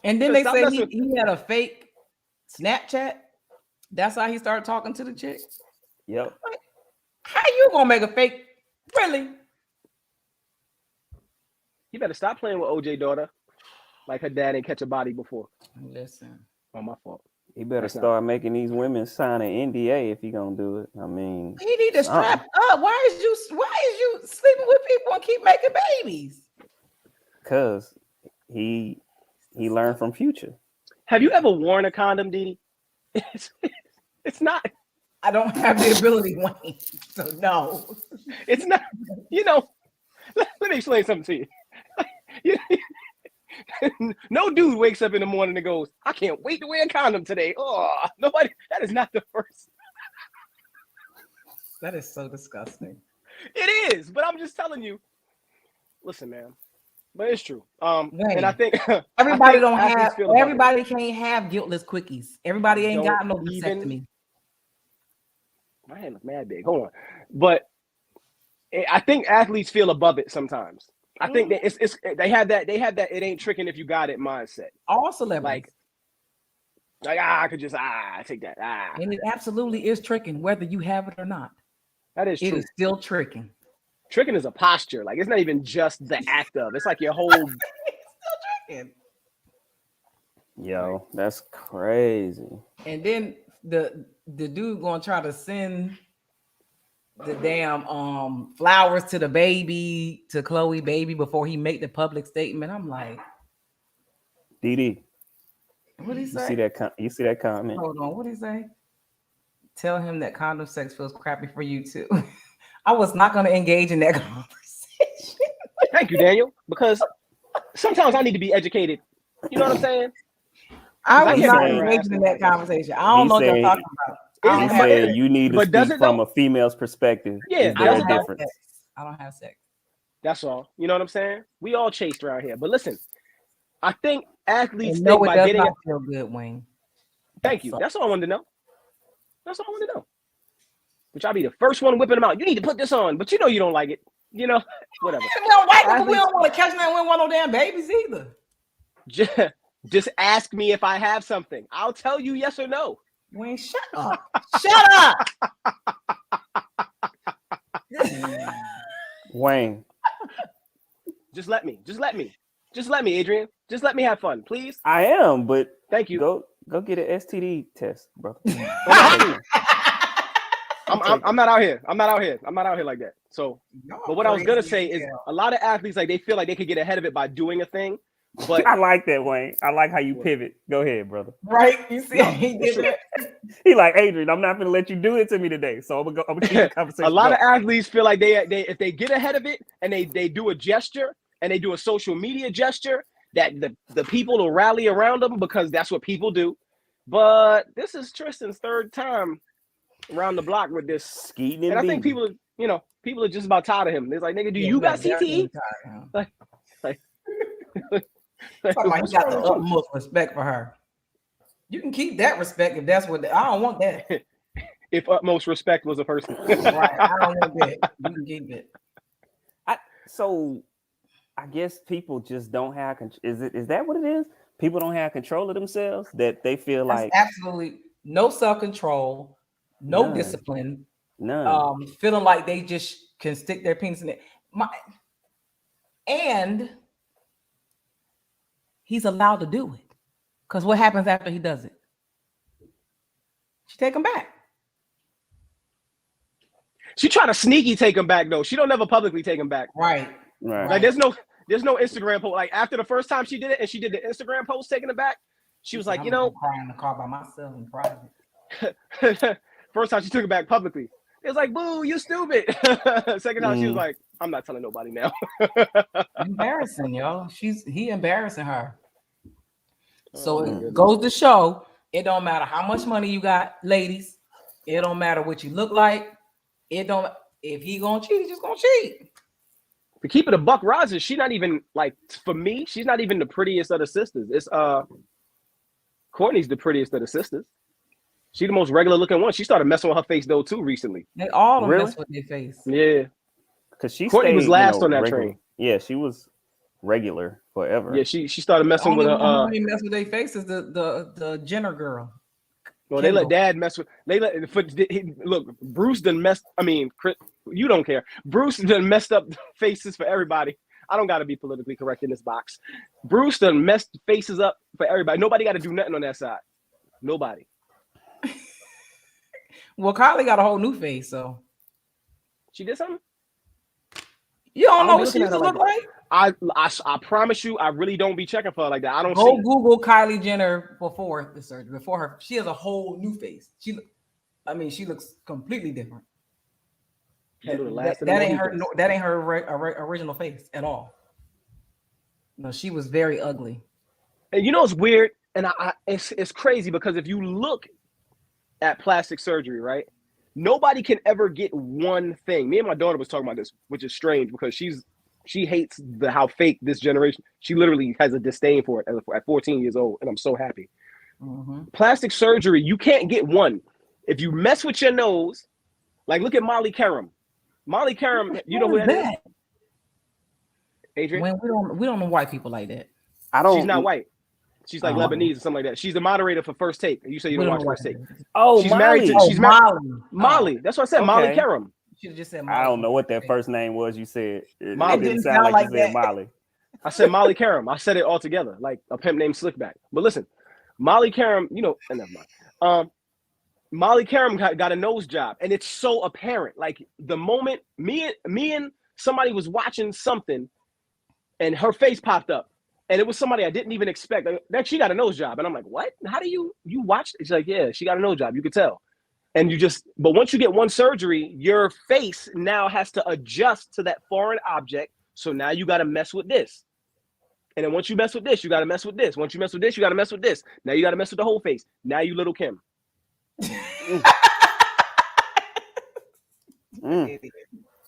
And then they say he had a fake Snapchat. That's how he started talking to the chick. Yep. Like, how you gonna make a fake? Really? You better stop playing with OJ daughter. Like her dad ain't catch a body before. Listen. Oh, my fault. He better start making these women sign an NDA if he gonna do it. I mean, he need to strap up. Why is you sleeping with people and keep making babies? Cause he learned from Future. Have you ever worn a condom, Dee? It's not. I don't have the ability, Wayne. So no. It's not. You know, let me explain something to you. No dude wakes up in the morning and goes, I can't wait to wear a condom today. Oh, nobody. That is not the first. That is so disgusting. It is, but I'm just telling you. Listen, man. But it's true. And I think everybody everybody can't have guiltless quickies. Everybody ain't got no vasectomy. My hand looks mad big. Hold on. But I think athletes feel above it sometimes. I think that they have that it ain't tricking if you got it mindset. All celebrities. Like I could just take that. And it absolutely is tricking, whether you have it or not. That is true. It is still tricking. Tricking is a posture. Like, it's not even just the act of. It's like your whole. It's still tricking. Yo, that's crazy. And then the dude gonna try to send the damn flowers to the baby, to Chloe baby, before he make the public statement. I'm like, DD. What did he say? You see that comment? Hold on, what did he say? Tell him that condom sex feels crappy for you too. I was not going to engage in that conversation. Thank you, Daniel, because sometimes I need to be educated. You know what I'm saying? I was not engaging in that conversation. I don't know what you're talking about. He said you need to speak from a female's perspective. Yeah, I don't have sex. I don't have sex. That's all. You know what I'm saying? We all chased around here. But listen, I think athletes no, think it by does getting not feel good, Wayne. Thank you. That's all I wanted to know. That's all I wanted to know. Which I'll be the first one whipping them out. You need to put this on, but you know you don't like it. You know, whatever. We don't like it, but we don't want to catch that. We don't want no damn babies either. Just ask me if I have something. I'll tell you yes or no. Wayne, shut up. Shut up. Wayne. Just let me, Adrian. Just let me have fun, please. I am, but thank you. Go get an STD test, bro. I'm not out here. I'm not out here like that. So, but what I was gonna say is a lot of athletes, like, they feel like they could get ahead of it by doing a thing. But I like that, Wayne. I like how you pivot. Go ahead, brother. Right? You see how he did that? He like, Adrian, I'm not gonna let you do it to me today. So I'm gonna keep the conversation. A lot of athletes feel like they if they get ahead of it and they do a gesture and they do a social media gesture, that the people will rally around them because that's what people do. But this is Tristan's third time around the block with this. Skeeting And and I think beating. people are just about tired of him. They're like, nigga, do you got CTE? Like, Talking about what's he got wrong the with you? utmost respect for her. You can keep that respect if that's what I don't want that. If utmost respect was a person. Right. I don't want that. You can keep it. So I guess people just don't have is that what it is? People don't have control of themselves, that they feel That's like absolutely no self-control, no None. discipline, none. feeling like they just can stick their penis in it. And he's allowed to do it. Because what happens after he does it? She take him back. She try to sneaky take him back though. She don't never publicly take him back. Right. Like there's no Instagram post. Like after the first time she did it and she did the Instagram post taking it back, she was like, I'm gonna cry in the car by myself in private. First time she took it back publicly. It was like, boo, you stupid. Second time she was like, I'm not telling nobody now. Embarrassing, yo. He embarrassing her. So it goes to show it don't matter how much money you got, ladies. It don't matter what you look like. It don't. If he gonna cheat, he's just gonna cheat. To keep it a buck, Roz, she's not even like, for me, she's not even the prettiest of the sisters. It's Courtney's the prettiest of the sisters. She's the most regular looking one. She started messing with her face though too recently. They all mess with their face. Yeah, because Courtney was last on that train. Yeah, she was regular forever. Yeah, she started messing with her. Mess with their faces. The Jenner girl. Well, they let Dad mess with. Look, Bruce done messed. I mean, Chris, you don't care. Bruce done messed up faces for everybody. I don't got to be politically correct in this box. Bruce done messed faces up for everybody. Nobody got to do nothing on that side. Nobody. Well, Kylie got a whole new face, so she did something. You don't know what she used to look like? I promise you, I really don't be checking for her like that. I don't go Google Kylie Jenner before the surgery. Before her, she has a whole new face. She looks completely different. That ain't her. That ain't her original face at all. No, she was very ugly. And you know it's weird, and it's crazy because if you look at plastic surgery, right? Nobody can ever get one thing. Me and my daughter was talking about this, which is strange because she hates how fake this generation. She literally has a disdain for it at 14 years old, and I'm so happy. Mm-hmm. Plastic surgery, you can't get one. If you mess with your nose, like look at Molly Karam. Molly Karam, you know who that is? Adrian? We don't know white people like that. She's not white. She's like Lebanese or something like that. She's the moderator for First Take. You say you don't watch First Take. Oh, she's married to Molly. Molly. That's what I said. Okay. Molly Karam. Should have just said Molly. I don't know what that first name was. You said Molly. It didn't sound like you said Molly. I said Molly Karam. I said it all together, like a pimp named Slickback. But listen, Molly Karam, never mind. Molly Karam got a nose job, and it's so apparent. Like the moment me and somebody was watching something, and her face popped up. And it was somebody I didn't even expect. That she got a nose job. And I'm like, what? How do you watched it? She's like, yeah, she got a nose job. You could tell. And but once you get one surgery, your face now has to adjust to that foreign object. So now you got to mess with this. And then once you mess with this, you got to mess with this. Once you mess with this, you got to mess with this. Now you got to mess with the whole face. Now you Little Kim.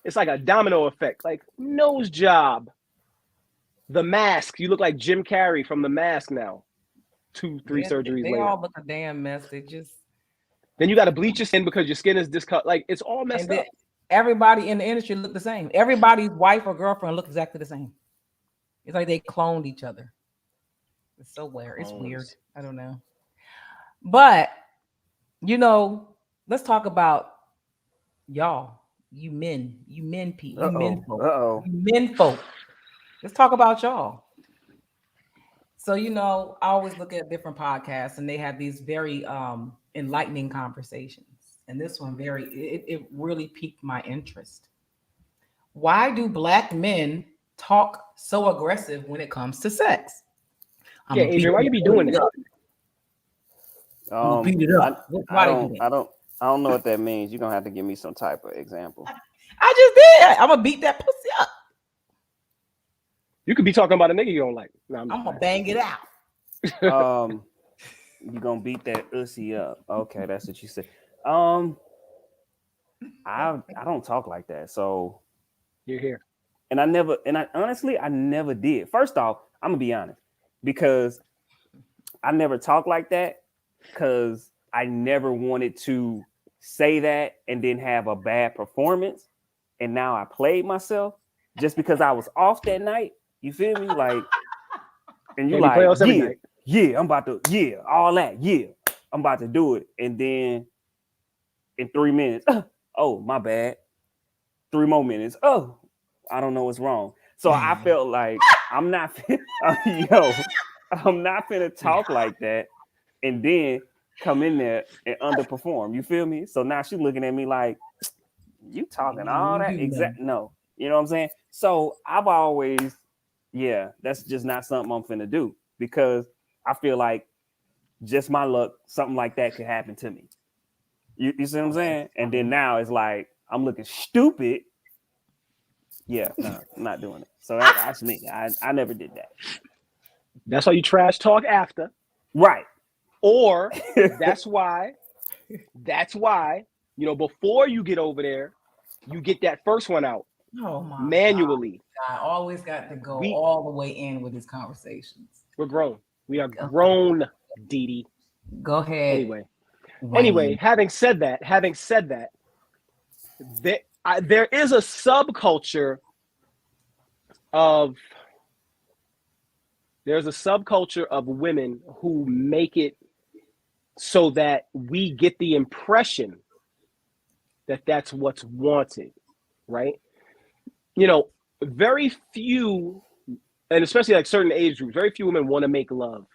It's like a domino effect. Like nose job. The Mask, you look like Jim Carrey from The Mask now. 2-3 surgeries later. They all look a damn mess. They just. Then you got to bleach your skin because your skin is discut. Like it's all messed up. Everybody in the industry look the same. Everybody's wife or girlfriend look exactly the same. It's like they cloned each other. It's so weird. It's weird. I don't know. But let's talk about y'all. You men folk. Let's talk about y'all. So, I always look at different podcasts and they have these very enlightening conversations. And this one it really piqued my interest. Why do Black men talk so aggressive when it comes to sex? Adrian, why you be doing that? Beat it up. I don't know what that means. You're gonna have to give me some type of example. I just did. I'm gonna beat that pussy up. You could be talking about a nigga you don't like. No, I'm gonna bang it out. You're gonna beat that ussy up. Okay, that's what you said. I don't talk like that. So You're here. and I honestly I never did. First off, I'm gonna be honest, because I never talk like that because I never wanted to say that and then have a bad performance. And now I played myself just because I was off that night. You feel me? Like, and you Can't be like, playoffs every night. I'm about to, all that, I'm about to do it. And then in 3 minutes, oh, my bad. 3 more minutes. Oh, I don't know what's wrong. So I felt like I'm not, I'm not finna talk like that and then come in there and underperform. You feel me? So now she's looking at me like, you talking all that exact? No, you know what I'm saying? So I've always, that's just not something I'm finna do because I feel like just my luck, something like that could happen to me. You see what I'm saying? And then now it's like I'm looking stupid. Yeah, no, I'm not doing it. So that's me. I never did that. That's why you trash talk after. Right. Or that's why, before you get over there, you get that first one out. Oh my manually. God. I always got to go all the way in with his conversations. We're grown. We are grown, Dee Dee. Go ahead. Anyway, having said that, there is a subculture of women who make it so that we get the impression that that's what's wanted, right? Very few, and especially like certain age groups, very few women want to make love.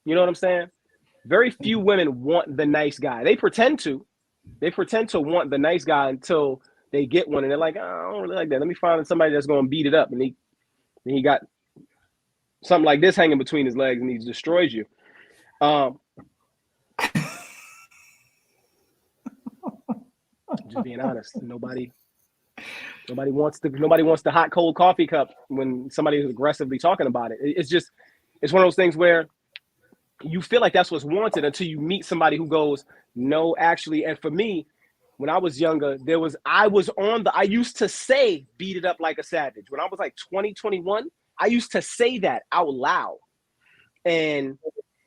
You know what I'm saying? Very few women want the nice guy. They pretend to want the nice guy until they get one, and they're like, oh, I don't really like that. Let me find somebody that's going to beat it up, and he got something like this hanging between his legs, and he destroys you. Just being honest, nobody wants the hot cold coffee cup when somebody is aggressively talking about it. It's one of those things where you feel like that's what's wanted until you meet somebody who goes, no, actually. And for me, when I was younger, I used to say beat it up like a savage. When I was like 20, 21, I used to say that out loud. And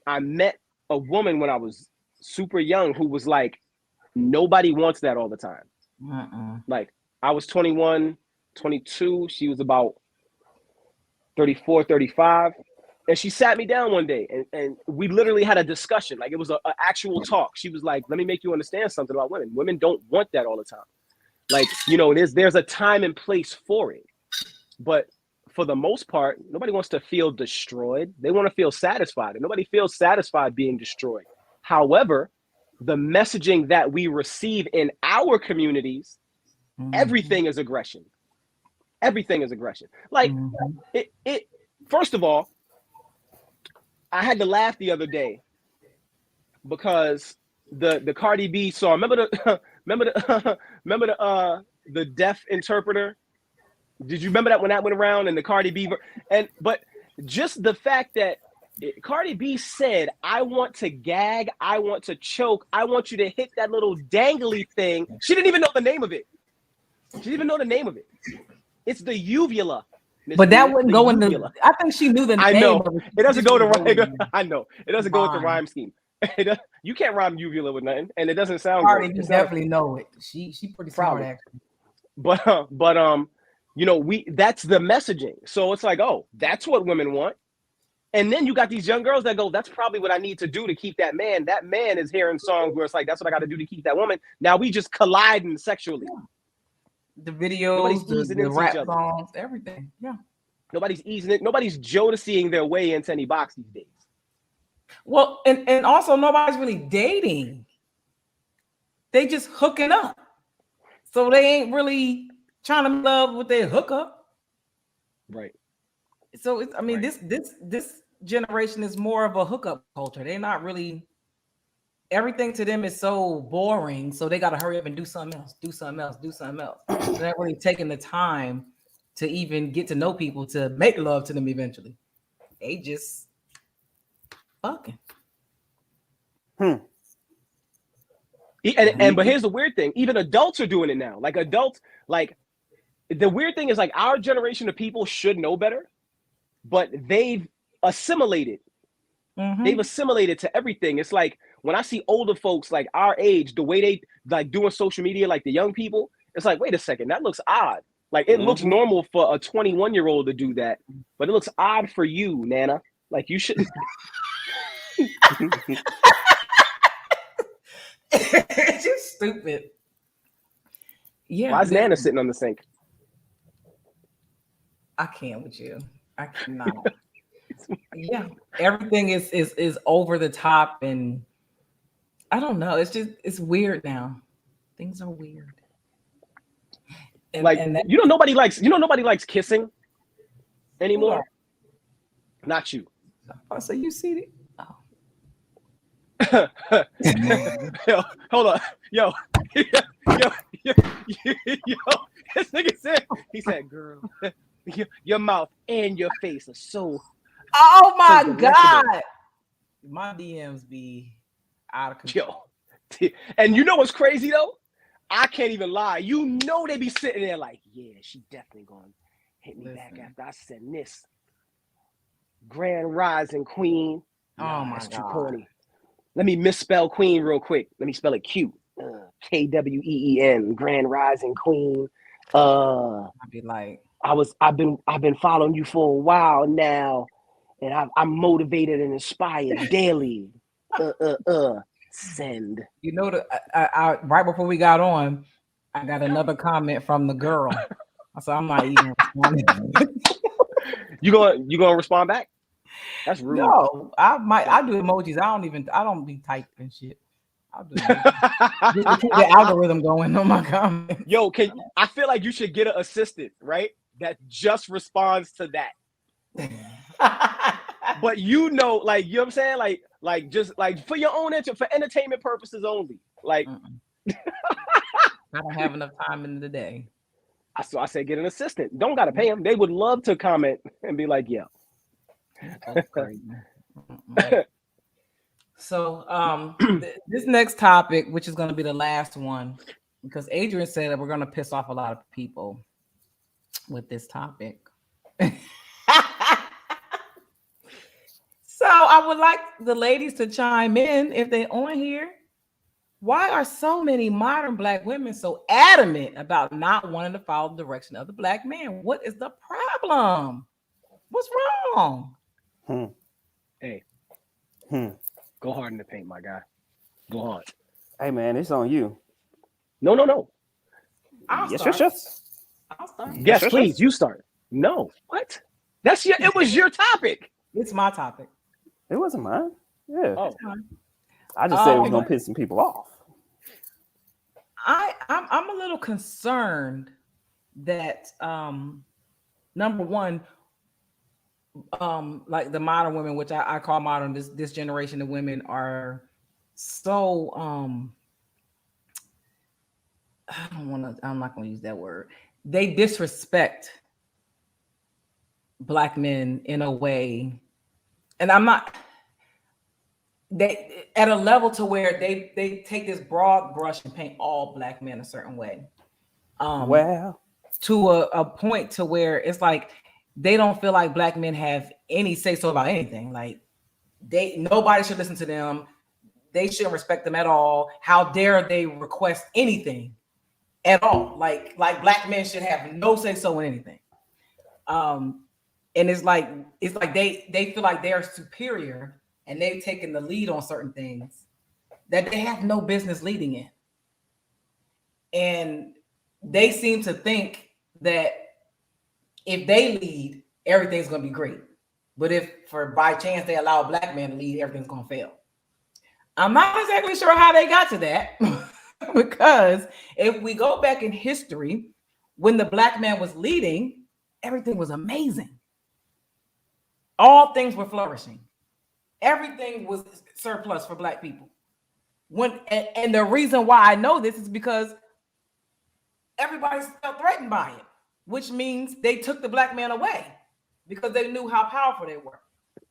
I met a woman when I was super young who was like, nobody wants that all the time. Like, I was 21, 22. She was about 34, 35. And she sat me down one day and we literally had a discussion. Like, it was an actual talk. She was like, let me make you understand something about women. Women don't want that all the time. Like, there's a time and place for it. But for the most part, nobody wants to feel destroyed. They want to feel satisfied. And nobody feels satisfied being destroyed. However, the messaging that we receive in our communities, everything is aggression. Everything is aggression. Like, it first of all, I had to laugh the other day because the Cardi B song. Remember the deaf interpreter? Did you remember that when that went around and the Cardi B? But just the fact that Cardi B said, "I want to gag, I want to choke, I want you to hit that little dangly thing." She didn't even know the name of it. It's the uvula. But that wouldn't go in the. I think she knew the name. I know of it. It doesn't go to rhyme. I know it doesn't go with the rhyme scheme. You can't rhyme uvula with nothing, and it doesn't sound good. You definitely know it. She pretty smart actually. But that's the messaging. So it's like, oh, that's what women want. And then you got these young girls that go, that's probably what I need to do to keep that man. That man is hearing songs where it's like, that's what I got to do to keep that woman. Now we just colliding sexually. Yeah. The videos, the rap songs, everything. Yeah. Nobody's easing it. Nobody's Jodeciing their way into any box these days. Well, and also nobody's really dating. They just hooking up. So they ain't really trying to love with their hookup. Right. So this generation is more of a hookup culture. They're not really, everything to them is so boring. So they got to hurry up and do something else. They're not really taking the time to even get to know people, to make love to them eventually. They just fucking. But here's the weird thing: even adults are doing it now. Like adults, like the weird thing is like our generation of people should know better, but they've assimilated. They've assimilated to everything. It's like when I see older folks like our age, the way they like doing social media, like the young people, it's like, wait a second, that looks odd. Like it looks normal for a 21-year-old to do that, but it looks odd for you, Nana. Like you shouldn't. It's just stupid. Yeah. Why is Nana sitting on the sink? I can't with you. I cannot. Yeah, everything is over the top, and I don't know. It's weird now. Things are weird. Nobody likes kissing anymore. Not you. Oh, so you see it? Yo, hold on. Yo, this nigga said, girl, your mouth and your face are so. Oh my God. My DMs be out of control. Yo, and you know what's crazy though? I can't even lie. You know they be sitting there like, yeah, she definitely gonna hit me back after I send this. Grand Rising Queen. Oh my that's God. too corny. Let me misspell Queen real quick. Let me spell it Q. Kween. Grand Rising Queen. I'd be like, I've been following you for a while now, and I'm motivated and inspired daily. Send. You know, I right before we got on, I got another comment from the girl. So I'm not even responding. You gonna respond back? That's rude. No, I do emojis. I don't be typing shit. I'll do just keep the algorithm going on my comments. Yo, I feel like you should get an assistant, right? That just responds to that. But you know what I'm saying? Like just like for your own for entertainment purposes only. Like I don't have enough time in the day. So I say get an assistant. Don't gotta pay them. They would love to comment and be like, yeah. That's crazy. So this next topic, which is going to be the last one, because Adrian said that we're going to piss off a lot of people with this topic. So I would like the ladies to chime in if they're on here. Why are so many modern Black women so adamant about not wanting to follow the direction of the Black man? What is the problem? What's wrong? Hey. Go hard in the paint, my guy. Go hard. Hey man, it's on you. No. I'll start. Yes, please. You start. No. What? It was your topic. It's my topic. It wasn't mine. Yeah. Oh. I just said it was gonna piss some people off. I'm a little concerned that number one, like the modern women, which I call modern, this generation of women are so I'm not gonna use that word. They disrespect Black men in a way, and they at a level to where they take this broad brush and paint all Black men a certain way. Well, to a point to where it's like they don't feel like Black men have any say so about anything. Like nobody should listen to them. They shouldn't respect them at all. How dare they request anything at all? Like Black men should have no say so in anything. And it's like they feel like they're superior and they've taken the lead on certain things that they have no business leading in. And they seem to think that if they lead, everything's going to be great. But if by chance they allow a Black man to lead, everything's going to fail. I'm not exactly sure how they got to that because if we go back in history, when the Black man was leading, everything was amazing. All things were flourishing. Everything was surplus for Black people. And the reason why I know this is because everybody felt threatened by it, which means they took the Black man away because they knew how powerful they were,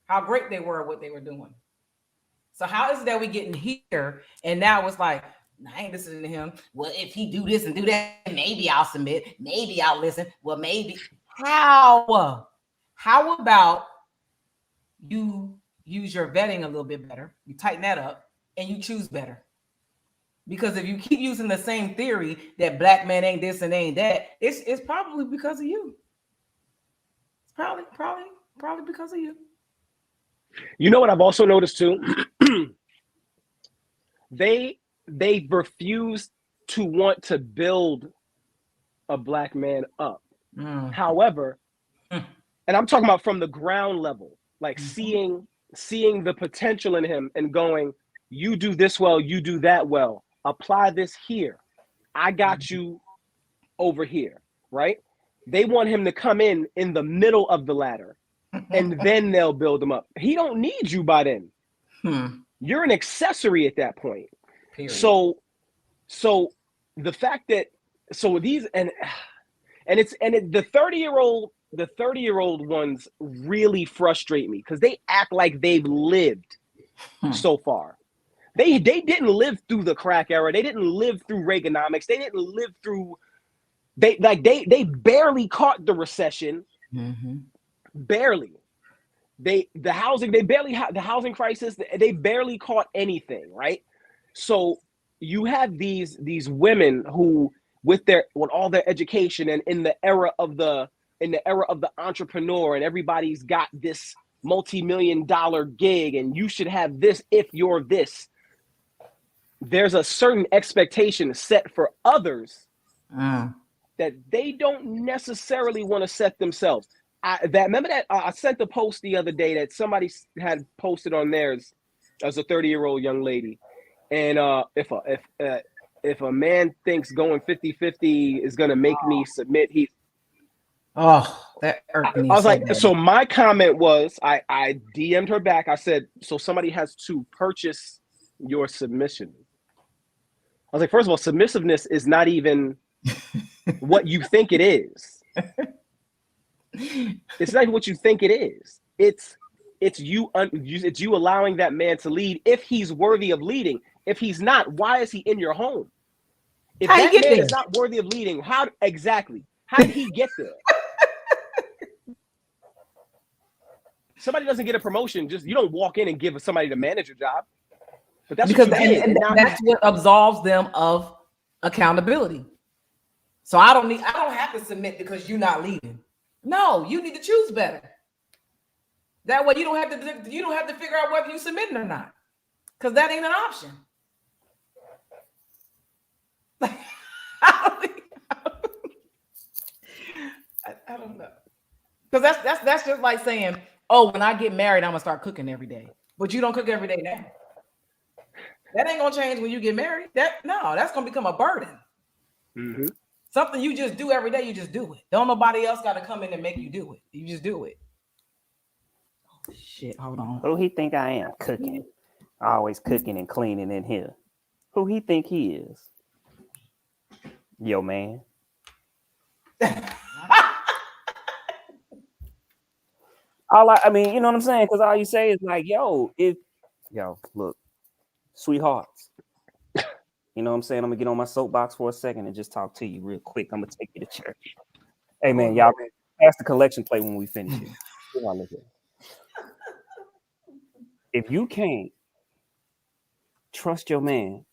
how great they were at what they were doing. So how is it that we get in here and now it's like, I ain't listening to him. Well, if he do this and do that, maybe I'll submit. Maybe I'll listen. Well, maybe. How? How about you use your vetting a little bit better? You tighten that up and you choose better. Because if you keep using the same theory that black men ain't this and ain't that, it's probably because of you. It's probably because of you. You know what I've also noticed too? They refuse to want to build a black man up. However, and I'm talking about from the ground level, like seeing the potential in him and going, you do this well, you do that well. Apply this here. I got you over here, right? They want him to come in the middle of the ladder, and then they'll build him up. He don't need you by then. You're an accessory at that point. Period. So the fact that these the 30-year-old ones really frustrate me because they act like they've lived so far. They didn't live through the crack era. They didn't live through Reaganomics. They didn't live through they barely caught the recession. Barely. The housing crisis, they barely caught anything, right? So you have these women who with all their education and in the era of the entrepreneur, and everybody's got this multi-million-dollar gig and you should have this if you're this. There's a certain expectation set for others that they don't necessarily want to set themselves. Remember that I sent the post the other day that somebody had posted on theirs as a 30-year-old young lady. And if a man thinks going 50-50 is going to make me submit, that irked me. I was like, so my comment was, I DM'd her back. I said, so somebody has to purchase your submission. I was like, first of all, submissiveness is not even what you think it is. It's not even what you think it is. It's you allowing that man to lead if he's worthy of leading. If he's not, why is he in your home? If that man is not worthy of leading, how did he get there? Somebody doesn't get a promotion. You don't walk in and give somebody the manager job. But that's because that's what absolves them of accountability. So I don't have to submit because you're not leading. No, you need to choose better. That way you don't have to figure out whether you're submitting or not. Because that ain't an option. I don't know. Because that's just like saying, oh, when I get married, I'm gonna start cooking every day. But you don't cook every day now. That ain't gonna change when you get married. That's gonna become a burden. Something you just do every day, you just do it. Don't nobody else got to come in and make you do it. You just do it. Oh, shit, hold on. Who he think I am? Cooking. Always cooking and cleaning in here. Who he think he is? Yo, man. I mean, you know what I'm saying? Because all you say is like, look, sweethearts. You know what I'm saying? I'm gonna get on my soapbox for a second and just talk to you real quick. I'm gonna take you to church. Hey man, y'all pass the collection plate when we finish it. Look here. If you can't trust your man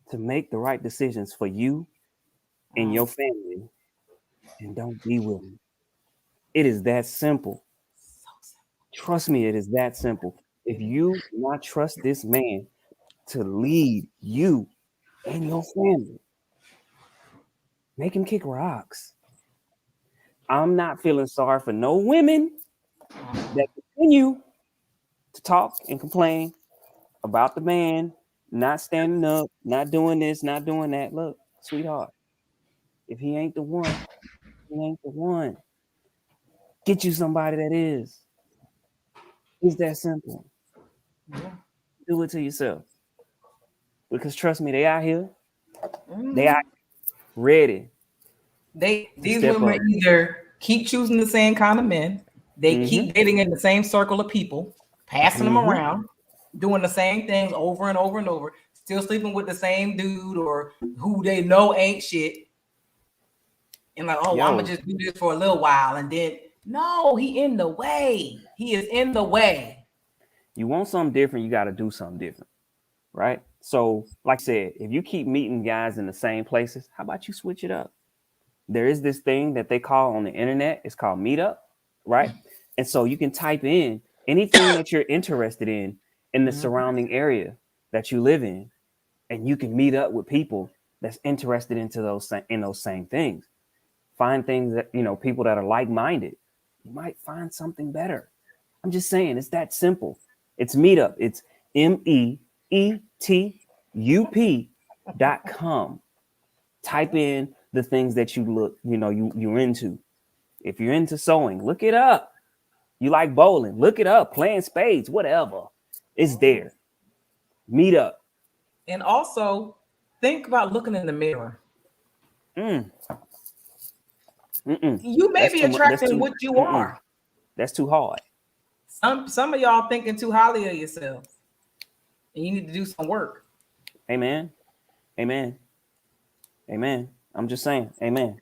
to make the right decisions for you and your family, then don't be with him. It is that simple. Trust me, it is that simple. If you do not trust this man to lead you and your family, make him kick rocks. I'm not feeling sorry for no women that continue to talk and complain about the man not standing up, not doing this, not doing that. Look, sweetheart, if he ain't the one, he ain't the one. Get you somebody that is. It's that simple. Yeah. Do it to yourself. Because trust me, they out here. They out ready. These women either keep choosing the same kind of men, they keep getting in the same circle of people, passing them around, doing the same things over and over and over, still sleeping with the same dude or who they know ain't shit. And like, oh, I'm gonna just do this for a little while, and then no, he in the way. He is in the way. You want something different, you got to do something different, right? So, like I said, if you keep meeting guys in the same places, how about you switch it up? There is this thing that they call on the internet. It's called Meetup, right? And so you can type in anything that you're interested in the surrounding area that you live in, and you can meet up with people that's interested in those same things. Find things that, people that are like-minded. You might find something better. I'm just saying, it's that simple. It's Meetup. It's meetup.com. Type in the things that you're into. If you're into sewing, look it up. You like bowling, look it up. Playing spades, whatever. It's there. Meetup. And also, think about looking in the mirror. You may be attracting what you are. That's too hard. Some of y'all thinking too highly of yourselves, and you need to do some work. Amen. I'm just saying, amen.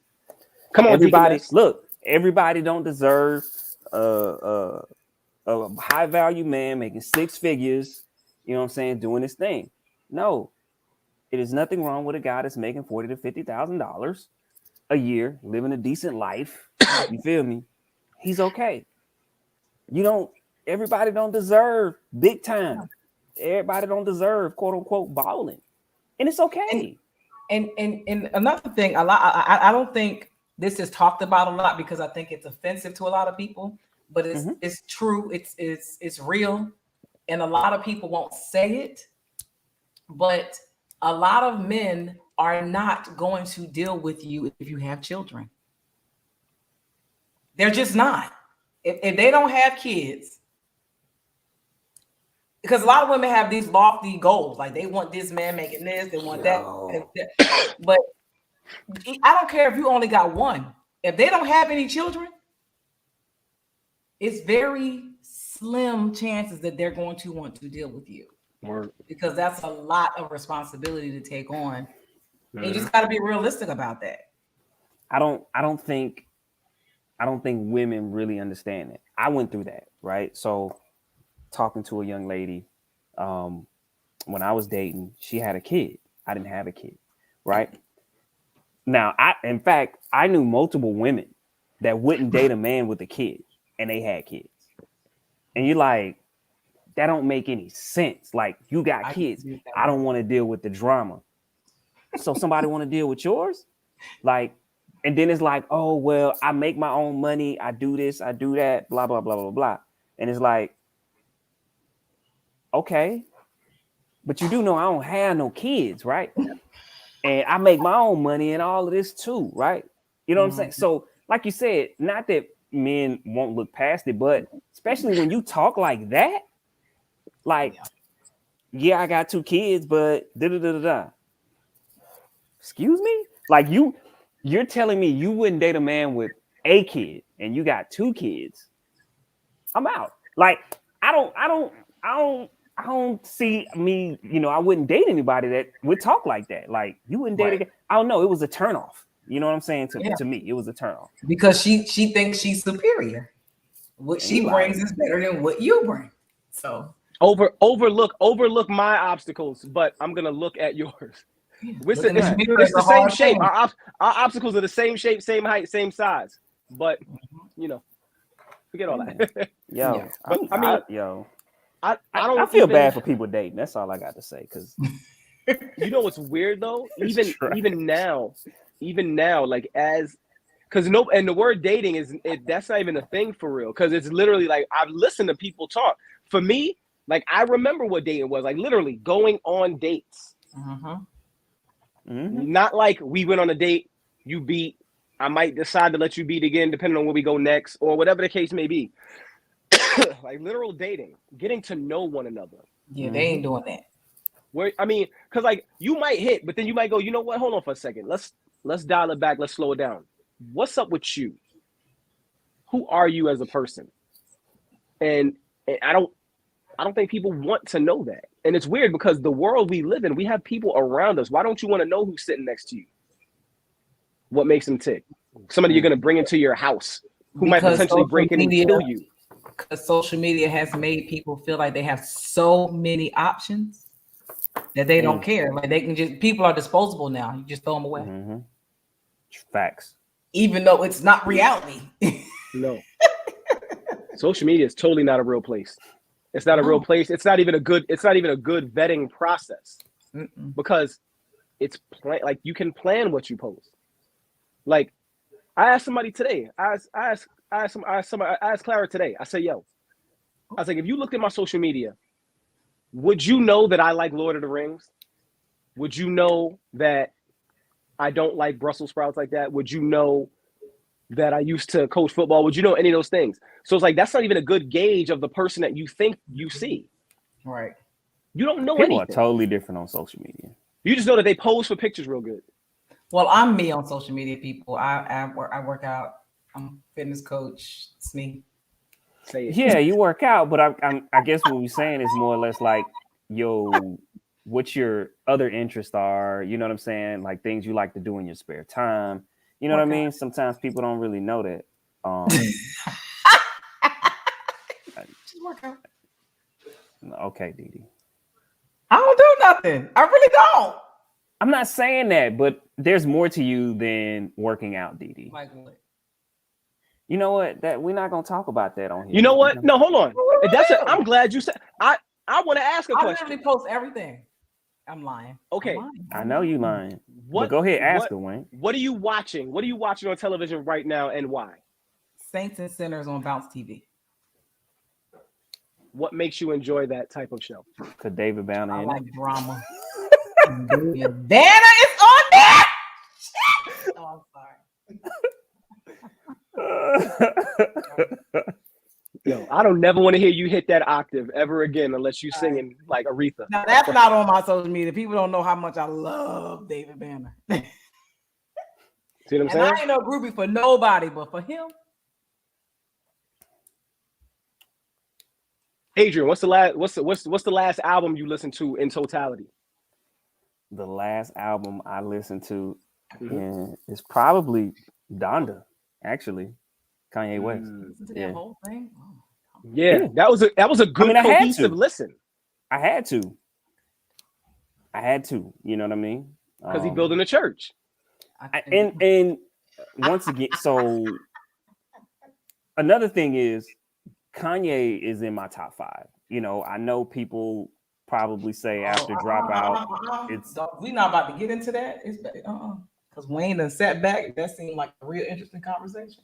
Come on, everybody. Look, everybody don't deserve a high value man making six figures. You know what I'm saying? Doing his thing. No, it is nothing wrong with a guy that's making $40,000 to $50,000 a year, living a decent life. You feel me? He's okay. Everybody don't deserve big time. Everybody don't deserve quote unquote balling, and it's okay. And another thing, I don't think this is talked about a lot because I think it's offensive to a lot of people. But it's true. It's real, and a lot of people won't say it. But a lot of men are not going to deal with you if you have children. They're just not. If they don't have kids, because a lot of women have these lofty goals, like they want this man making this, they want that. But I don't care if you only got one. If they don't have any children, it's very slim chances that they're going to want to deal with you. Because that's a lot of responsibility to take on. And you just got to be realistic about that. I don't think women really understand it. I went through that, right? So talking to a young lady, when I was dating, she had a kid. I didn't have a kid, right? Now, I knew multiple women that wouldn't date a man with a kid, and they had kids. And you're like, that don't make any sense. Like, you got kids. I don't want to deal with the drama. So somebody want to deal with yours? Like, and then it's like, oh, well, I make my own money. I do this, I do that, blah, blah, blah, blah, blah. And it's like, okay, but you do know I don't have no kids, right? And I make my own money and all of this too, right? You know what I'm saying? So, like you said, not that men won't look past it, but especially when you talk like that, like, yeah, I got two kids, but da-da-da-da-da. Excuse me? Like, you're telling me you wouldn't date a man with a kid and you got two kids. I'm out. Like, I don't see me, I wouldn't date anybody that would talk like that. Like, you wouldn't date again. I don't know. It was a turnoff. You know what I'm saying? To me, it was a turnoff. Because she thinks she's superior. What she brings is better than what you bring. So overlook my obstacles, but I'm gonna look at yours. It's the same shape. Our obstacles are the same shape, same height, same size. But forget all that. I feel bad for people dating. That's all I got to say. Because you know what's weird though? Even now, like because the word dating that's not even a thing for real. Because it's literally like I've listened to people talk. For me, like I remember what dating was. Like literally going on dates. Not like we went on a date, you beat. I might decide to let you beat again, depending on where we go next, or whatever the case may be. Like literal dating, getting to know one another. Yeah, they ain't doing that. Because like you might hit, but then you might go, you know what? Hold on for a second. Let's dial it back. Let's slow it down. What's up with you? Who are you as a person? And I I don't think people want to know that. And it's weird because the world we live in, we have people around us. Why don't you want to know who's sitting next to you? What makes them tick? Somebody you're going to bring into your house who might potentially break in and kill you. Because social media has made people feel like they have so many options that they don't care. Like they can just, people are disposable now. You just throw them away. Mm-hmm. Facts. Even though it's not reality. No. Social media is totally not a real place. It's not a real place. It's not even a good vetting process. Because it's like you can plan what you post. Like I asked somebody today. I asked Clara today. I said, yo, I was like, if you looked at my social media, would you know that I like Lord of the Rings? Would you know that I don't like Brussels sprouts like that? Would you know that I used to coach football? Would you know any of those things? So it's like, that's not even a good gauge of the person that you think you see. Right. You don't know People anything. are totally different on social media. You just know that they pose for pictures real good. Well, I'm me on social media, people. I work out. I'm a fitness coach. It's me. Say it. Yeah, you work out, but I guess what we're saying is more or less like, yo, what your other interests are, you know what I'm saying? Like things you like to do in your spare time. You know what I mean? Sometimes people don't really know that. Okay, Didi. I don't do nothing. I really don't. I'm not saying that, but there's more to you than working out, Didi. Like what? You know what? That we're not gonna talk about that on here. You know what? No, hold on. I'm glad you said. I want to ask a question. I literally post everything. I'm lying. Okay. I'm lying. I know you lying. But go ahead, ask her, Wayne. What are you watching? What are you watching on television right now, and why? Saints and Sinners on Bounce TV. What makes you enjoy that type of show? Because David Banner. I like drama. Banner is on there. Oh, I'm sorry. Yo, I don't never want to hear you hit that octave ever again unless you singing like Aretha. Now that's not on my social media. People don't know how much I love David Banner. See what I'm saying? I ain't no groupie for nobody, but for him. Adrian, what's the last album you listened to in totality? The last album I listened to is probably Donda, actually. Kanye West. Yeah. Whole thing? Yeah, that was a good cohesive listen. I had to. You know what I mean? Because he's building a church. And once again, so another thing is Kanye is in my top 5. You know, I know people probably say after Dropout, it's we're not about to get into that. It's because Wayne done sat back. That seemed like a real interesting conversation.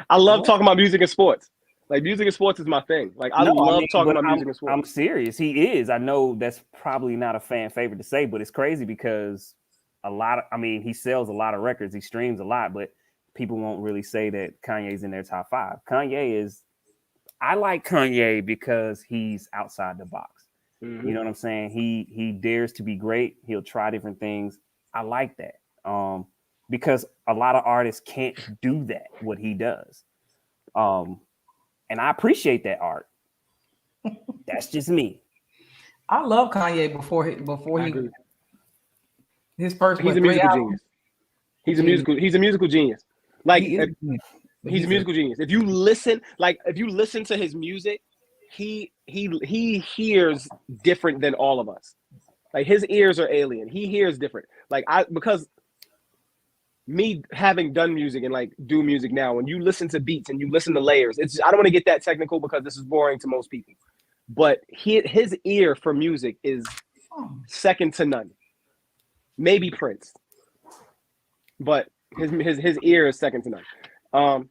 I love talking about music and sports. Like music and sports is my thing. Like I love talking about music and sports. I'm serious. He is. I know that's probably not a fan favorite to say, but it's crazy because he sells a lot of records. He streams a lot, but people won't really say that Kanye's in their top 5. I like Kanye because he's outside the box. Mm-hmm. You know what I'm saying? He dares to be great. He'll try different things. I like that. Because a lot of artists can't do that, what he does. And I appreciate that art. That's just me. I love Kanye before his first. He's a musical genius. He's a musical genius. Like he's a musical genius. If you listen to his music, he hears different than all of us. Like his ears are alien. He hears different. Because me having done music and like do music now, when you listen to beats and you listen to layers, I don't want to get that technical because this is boring to most people. But his ear for music is second to none. Maybe Prince, but his ear is second to none.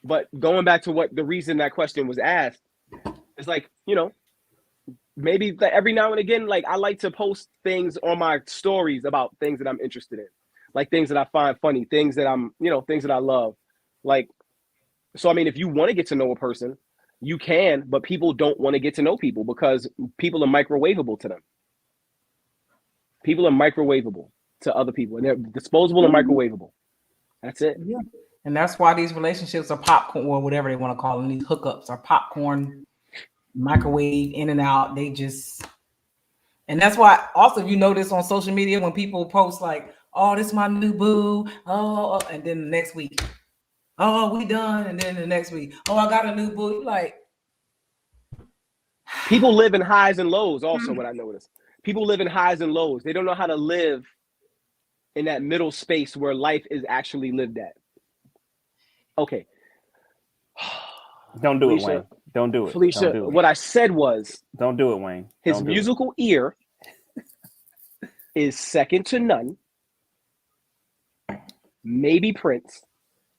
But going back to what the reason that question was asked, it's like, you know, maybe every now and again, like I like to post things on my stories about things that I'm interested in, like things that I find funny, things that things that I love. Like, so I mean, if you want to get to know a person, you can, but people don't want to get to know people because people are microwavable to them. People are microwavable to other people, and they're disposable and microwavable. That's it. Yeah. And that's why these relationships are popcorn, or whatever they want to call them. These hookups are popcorn microwave in and out. They just, and that's why also you notice on social media when people post like, "Oh, this is my new boo," and then the next week, "Oh, we done," and then the next week, "Oh, I got a new boo." Like, people live in highs and lows. Also, what I noticed, people live in highs and lows. They don't know how to live in that middle space where life is actually lived at. Okay. Don't do Felicia, it, Wayne. Don't do it. Felicia, Don't do it. what I said was, Don't do it, Wayne. His musical ear is second to none. Maybe Prince.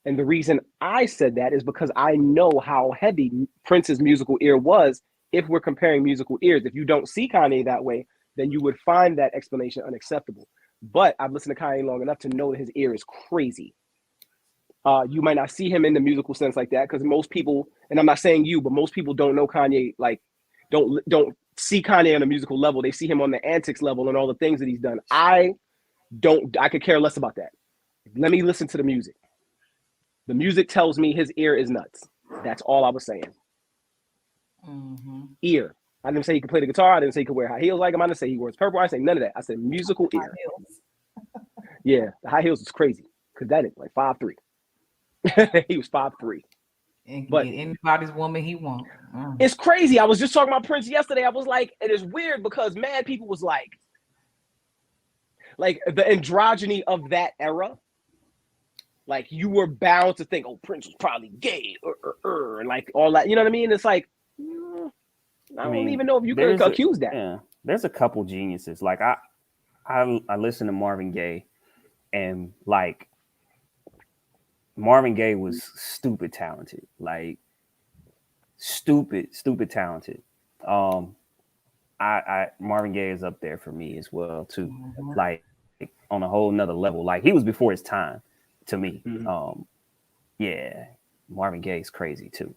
And the reason I said that is because I know how heavy Prince's musical ear was if we're comparing musical ears. If you don't see Kanye that way, then you would find that explanation unacceptable. But I've listened to Kanye long enough to know that his ear is crazy. You might not see him in the musical sense like that because most people, and I'm not saying you, but most people don't know Kanye, like don't see Kanye on a musical level. They see him on the antics level and all the things that he's done. I could care less about that. Let me listen to the music. The music tells me his ear is nuts. That's all I was saying. Ear. I didn't say he could play the guitar. I didn't say he could wear high heels like him. I didn't say he wears purple. I didn't say none of that. I said musical ear. Yeah, the high heels is crazy because that is like 5'3". He was 5'3". And but get anybody's woman he wants. It's crazy. I was just talking about Prince yesterday. I was like, it is weird because mad people was like the androgyny of that era. Like you were bound to think, oh, Prince was probably gay, and like all that. You know what I mean? It's like I don't even know if you could accuse that. Yeah, there's a couple geniuses. Like I listen to Marvin Gaye, and like Marvin Gaye was stupid talented, like stupid talented. Marvin Gaye is up there for me as well too, like on a whole nother level. Like he was before his time to me. Yeah, Marvin Gaye is crazy too.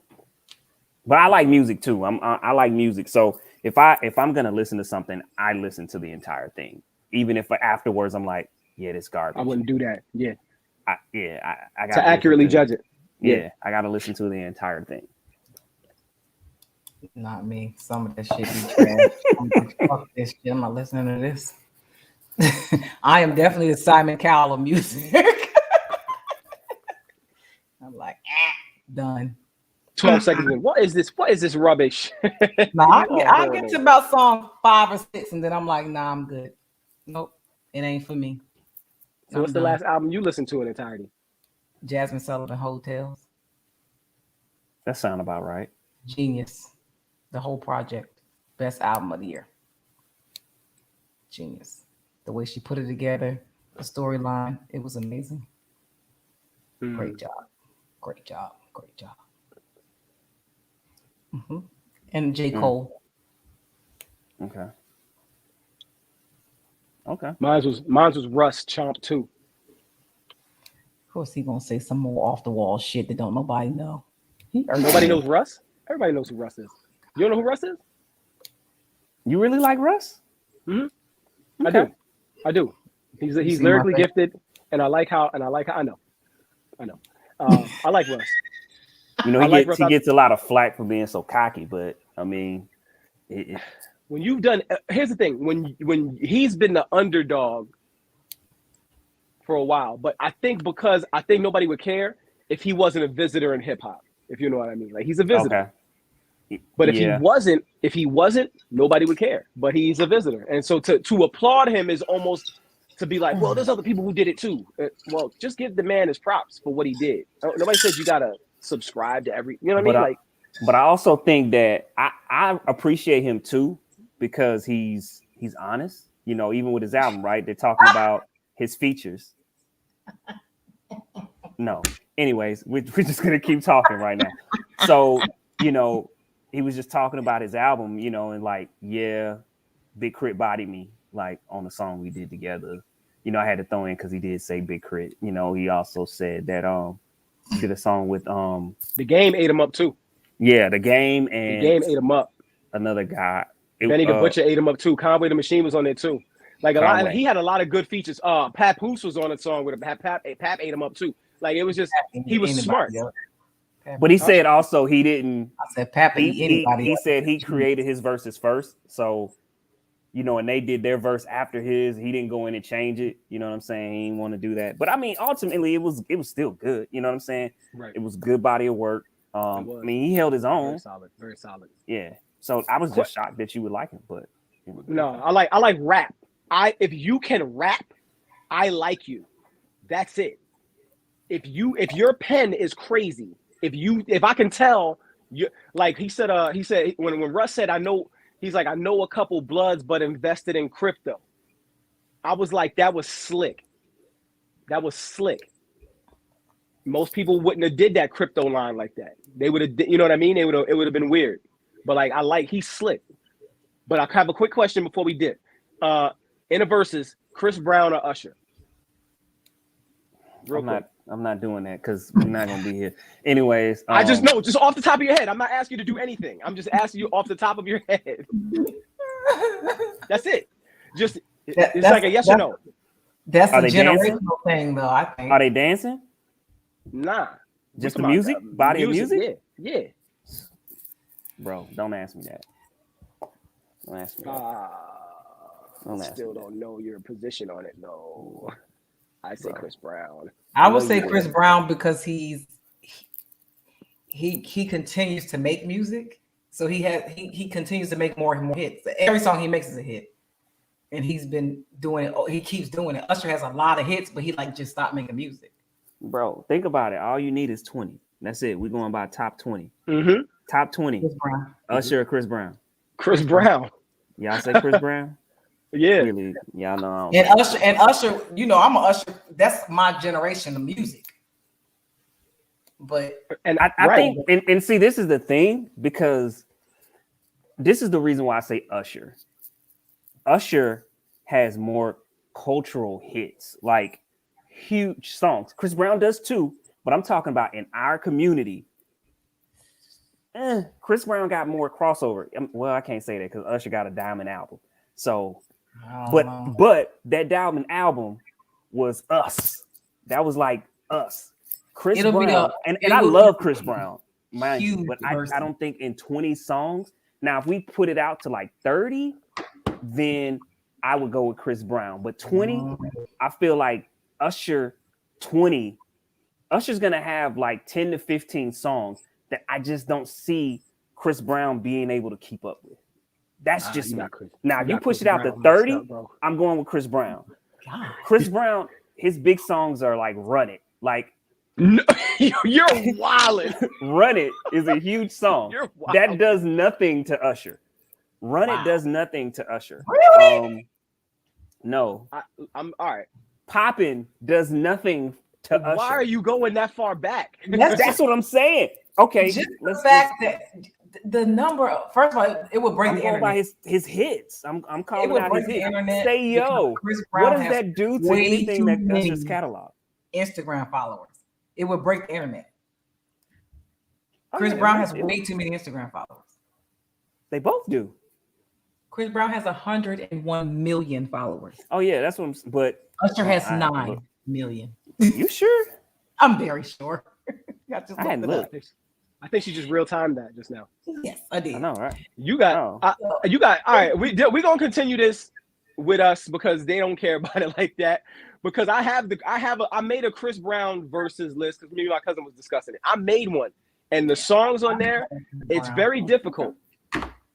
But I like music too. I like music. So if I'm gonna listen to something, I listen to the entire thing, even if afterwards I'm like, yeah, this garbage. I wouldn't do that. Yeah. I got to accurately judge it. Yeah, I got to listen to the entire thing. Not me. Some of this shit be trash. I'm like, fuck this shit. I'm not listening to this. I am definitely the Simon Cowell of music. I'm like, done. 12 seconds in. What is this? What is this rubbish? Nah, I get to about song 5 or 6, and then I'm like, nah, I'm good. Nope, it ain't for me. So what's the last album you listened to in entirety? Jasmine Sullivan, Hotels. That sound about right. Genius. The whole project. Best album of the year. Genius. The way she put it together, the storyline, it was amazing. Great job. Great job. Great job. And J. Cole. Okay. Okay. Mine was Russ Chomp too. Of course, he gonna say some more off the wall shit that don't nobody know. Nobody knows Russ. Everybody knows who Russ is. You don't know who Russ is? You really like Russ? Mm-hmm. Okay. I do. He's lyrically gifted, and I like how. I know. I like Russ. You know, he gets a lot of flack for being so cocky, but I mean, when you've done, here's the thing: when he's been the underdog for a while, but I think nobody would care if he wasn't a visitor in hip hop, if you know what I mean. Like he's a visitor. Okay. But if he wasn't, nobody would care. But he's a visitor, and so to applaud him is almost to be like, well, there's other people who did it too. Well, just give the man his props for what he did. Nobody said you gotta subscribe to every, you know what I mean? But I also think that I appreciate him too because he's honest. You know, even with his album, right? They're talking about his features. No. Anyways, we're just gonna keep talking right now. So, you know, he was just talking about his album, you know, and like, yeah, Big Crit bodied me, like on the song we did together. You know, I had to throw in because he did say Big Crit. You know, he also said that he did a song with The Game ate him up too. Yeah, The Game and The Game ate him up. Another guy. Benny the Butcher ate him up too. Conway the Machine was on there too. Like a lot, he had a lot of good features. Papoose was on a song with him. Pap ate him up too. Like it was just he was smart. But he said also he didn't. I said Papa eat anybody. He said he created his verses first, so and they did their verse after his. He didn't go in and change it. You know what I'm saying? He didn't want to do that. But I mean, ultimately, it was still good. You know what I'm saying? Right. It was good body of work. I mean, he held his own. Very solid. Very solid. Yeah. So I was just shocked that you would like him, but no, I like rap. If you can rap, I like you. That's it. If your pen is crazy, if I can tell you, like he said when Russ said I know a couple bloods but invested in crypto. I was like, that was slick. Most people wouldn't have did that crypto line like that. They would have, you know what I mean? It would have been weird. But like he's slick. But I have a quick question before we dip. In the verses, Chris Brown or Usher? I'm not doing that because we're not gonna be here. Anyways, I just know, just off the top of your head. I'm not asking you to do anything. I'm just asking you off the top of your head. That's it. Just it's like a yes or no. That's a generational thing, though. I think. Are they dancing? Nah. Just the music, body of music. Yeah. Bro, don't ask me that. Don't ask me that. Still don't know your position on it, though. I say Chris Brown. I would say Chris Brown because he continues to make music, so he continues to make more and more hits. Every song he makes is a hit, and he's been doing it. He keeps doing it. Usher has a lot of hits, but he just stopped making music. Bro, think about it. All you need is 20. That's it. We're going by top 20. Mm-hmm. Top 20. Chris Brown. Usher or Chris Brown? Chris Brown. Y'all say Chris Brown? Yeah. Really? Y'all know. And Usher, I'm a Usher. That's my generation of music. But I think, and see, this is the thing, because this is the reason why I say Usher. Usher has more cultural hits, like huge songs. Chris Brown does too, but I'm talking about in our community. Chris Brown got more crossover. Well, I can't say that because Usher got a diamond album. So, but that diamond album was us. That was like us. Chris Brown, and I love Chris Brown, mind you, but I don't think in 20 songs. Now, if we put it out to like 30, then I would go with Chris Brown. But 20, I feel like Usher's gonna have like 10 to 15 songs that I just don't see Chris Brown being able to keep up with. That's just me. Now, if you push it out to 30, I'm going with Chris Brown. God. Chris Brown, his big songs are like Run It. Like, no, you're wildin'. Run It is a huge song. That does nothing to Usher. Run It does nothing to Usher. Really? No. I'm all right. Poppin' does nothing to Usher. Why are you going that far back? That's what I'm saying. Okay. Just the fact that the number, first of all, it would break the internet. By his hits. I'm calling out his hits. Say yo. What does that do to anything that Usher's catalog? Instagram followers. It would break the internet. Chris Brown has way too many Instagram followers. They both do. Chris Brown has 101 million followers. Oh yeah, that's what I'm. But Usher has 9 million. You sure? I'm very sure. I hadn't looked. I think she just real timed that just now. Yes, I did. I know, right? You got. All right. We're gonna continue this with us because they don't care about it like that. Because I made a Chris Brown versus list because me and my cousin was discussing it. I made one, and the songs on there, it's very difficult.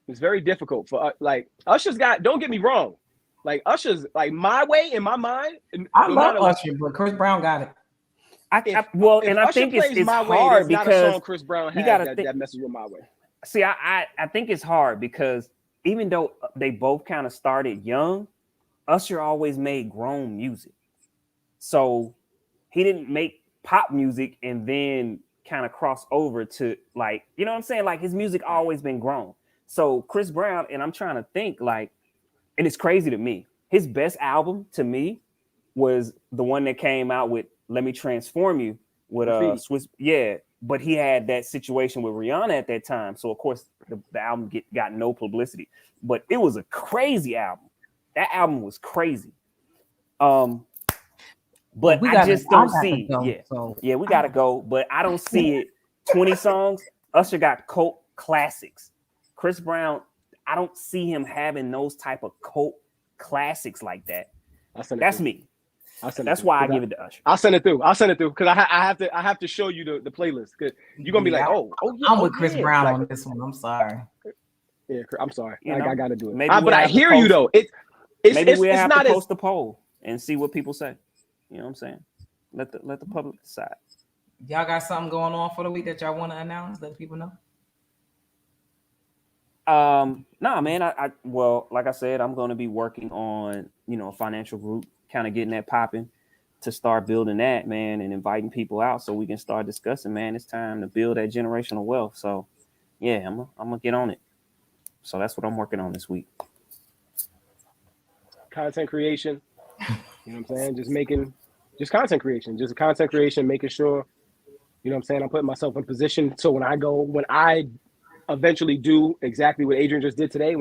It's very difficult for like Usher's got. Don't get me wrong, like Usher's like My Way in my mind. I love Usher, but Chris Brown got it. I think it's hard because Chris Brown has that message with My Way. See, I think it's hard because even though they both kind of started young, Usher always made grown music. So he didn't make pop music and then kind of cross over to like, you know what I'm saying? Like his music always been grown. So Chris Brown, and I'm trying to think like, and it's crazy to me. His best album to me was the one that came out with Let Me Transform You with Swiss. Yeah, but he had that situation with Rihanna at that time. So of course the album got no publicity, but it was a crazy album. That album was crazy. But I just don't see. We gotta go, but I don't see it 20 songs. Usher got cult classics. Chris Brown, I don't see him having those type of cult classics like that. That's me. That's why I give it to Usher. I'll send it through because I have to show you the playlist because you're gonna be like, oh yeah, I'm with Chris Brown on this one. I'm sorry. Yeah, I'm sorry. You I know, gotta do it. maybe But I hear you though. Maybe we'll have not to post a poll and see what people say. You know what I'm saying? Let the public decide. Y'all got something going on for the week that y'all want to announce? Let people know. Nah, man. I well, like I said, I'm going to be working on a financial group, kind of getting that popping, to start building that, man, and inviting people out so we can start discussing. Man, it's time to build that generational wealth. So, yeah, I'm gonna get on it. So that's what I'm working on this week. Content creation. You know what I'm saying? Just content creation, making sure, you know what I'm saying, I'm putting myself in position so when I eventually do exactly what Adrian just did today,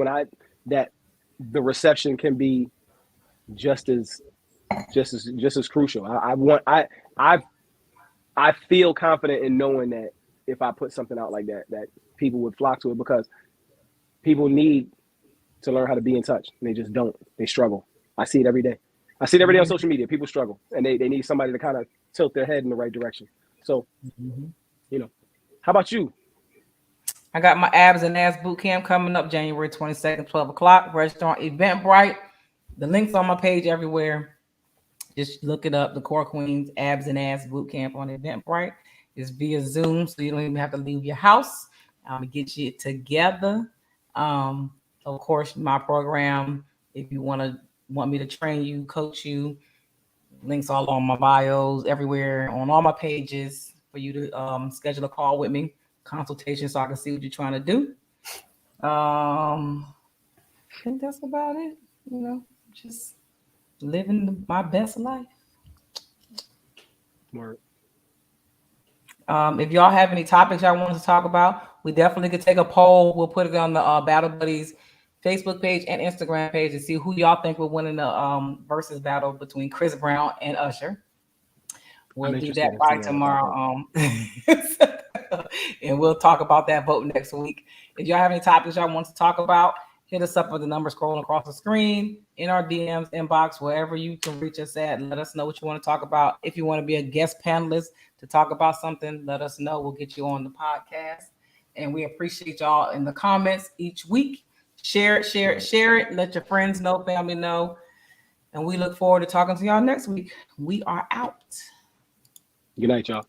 that the reception can be just as crucial. I feel confident in knowing that if I put something out like that people would flock to it because people need to learn how to be in touch. And they just don't. They struggle. I see it every day. I see it every day on social media. People struggle and they need somebody to kind of tilt their head in the right direction. So, how about you? I got my abs and ass boot camp coming up January 22nd, 12 o'clock. Restaurant Eventbrite. The link's on my page everywhere. Just look it up. The Core Queens Abs and Ass Boot Camp on Eventbrite. It's via Zoom, so you don't even have to leave your house. I'm gonna get you together. Of course, my program. If you want me to train you, coach you, links all on my bios, everywhere on all my pages for you to schedule a call with me, consultation, so I can see what you're trying to do. I think that's about it. Just living my best life. Word. If y'all have any topics y'all want to talk about, we definitely could take a poll. We'll put it on the Battle Buddies Facebook page and Instagram page to see who y'all think will win in the versus battle between Chris Brown and Usher. We'll do that by tomorrow. And we'll talk about that vote next week. If y'all have any topics y'all want to talk about, hit us up with the number scrolling across the screen, in our DMs, inbox, wherever you can reach us at. Let us know what you want to talk about. If you want to be a guest panelist to talk about something, let us know. We'll get you on the podcast. And we appreciate y'all in the comments each week. Share it. Let your friends know, family know. And we look forward to talking to y'all next week. We are out. Good night, y'all.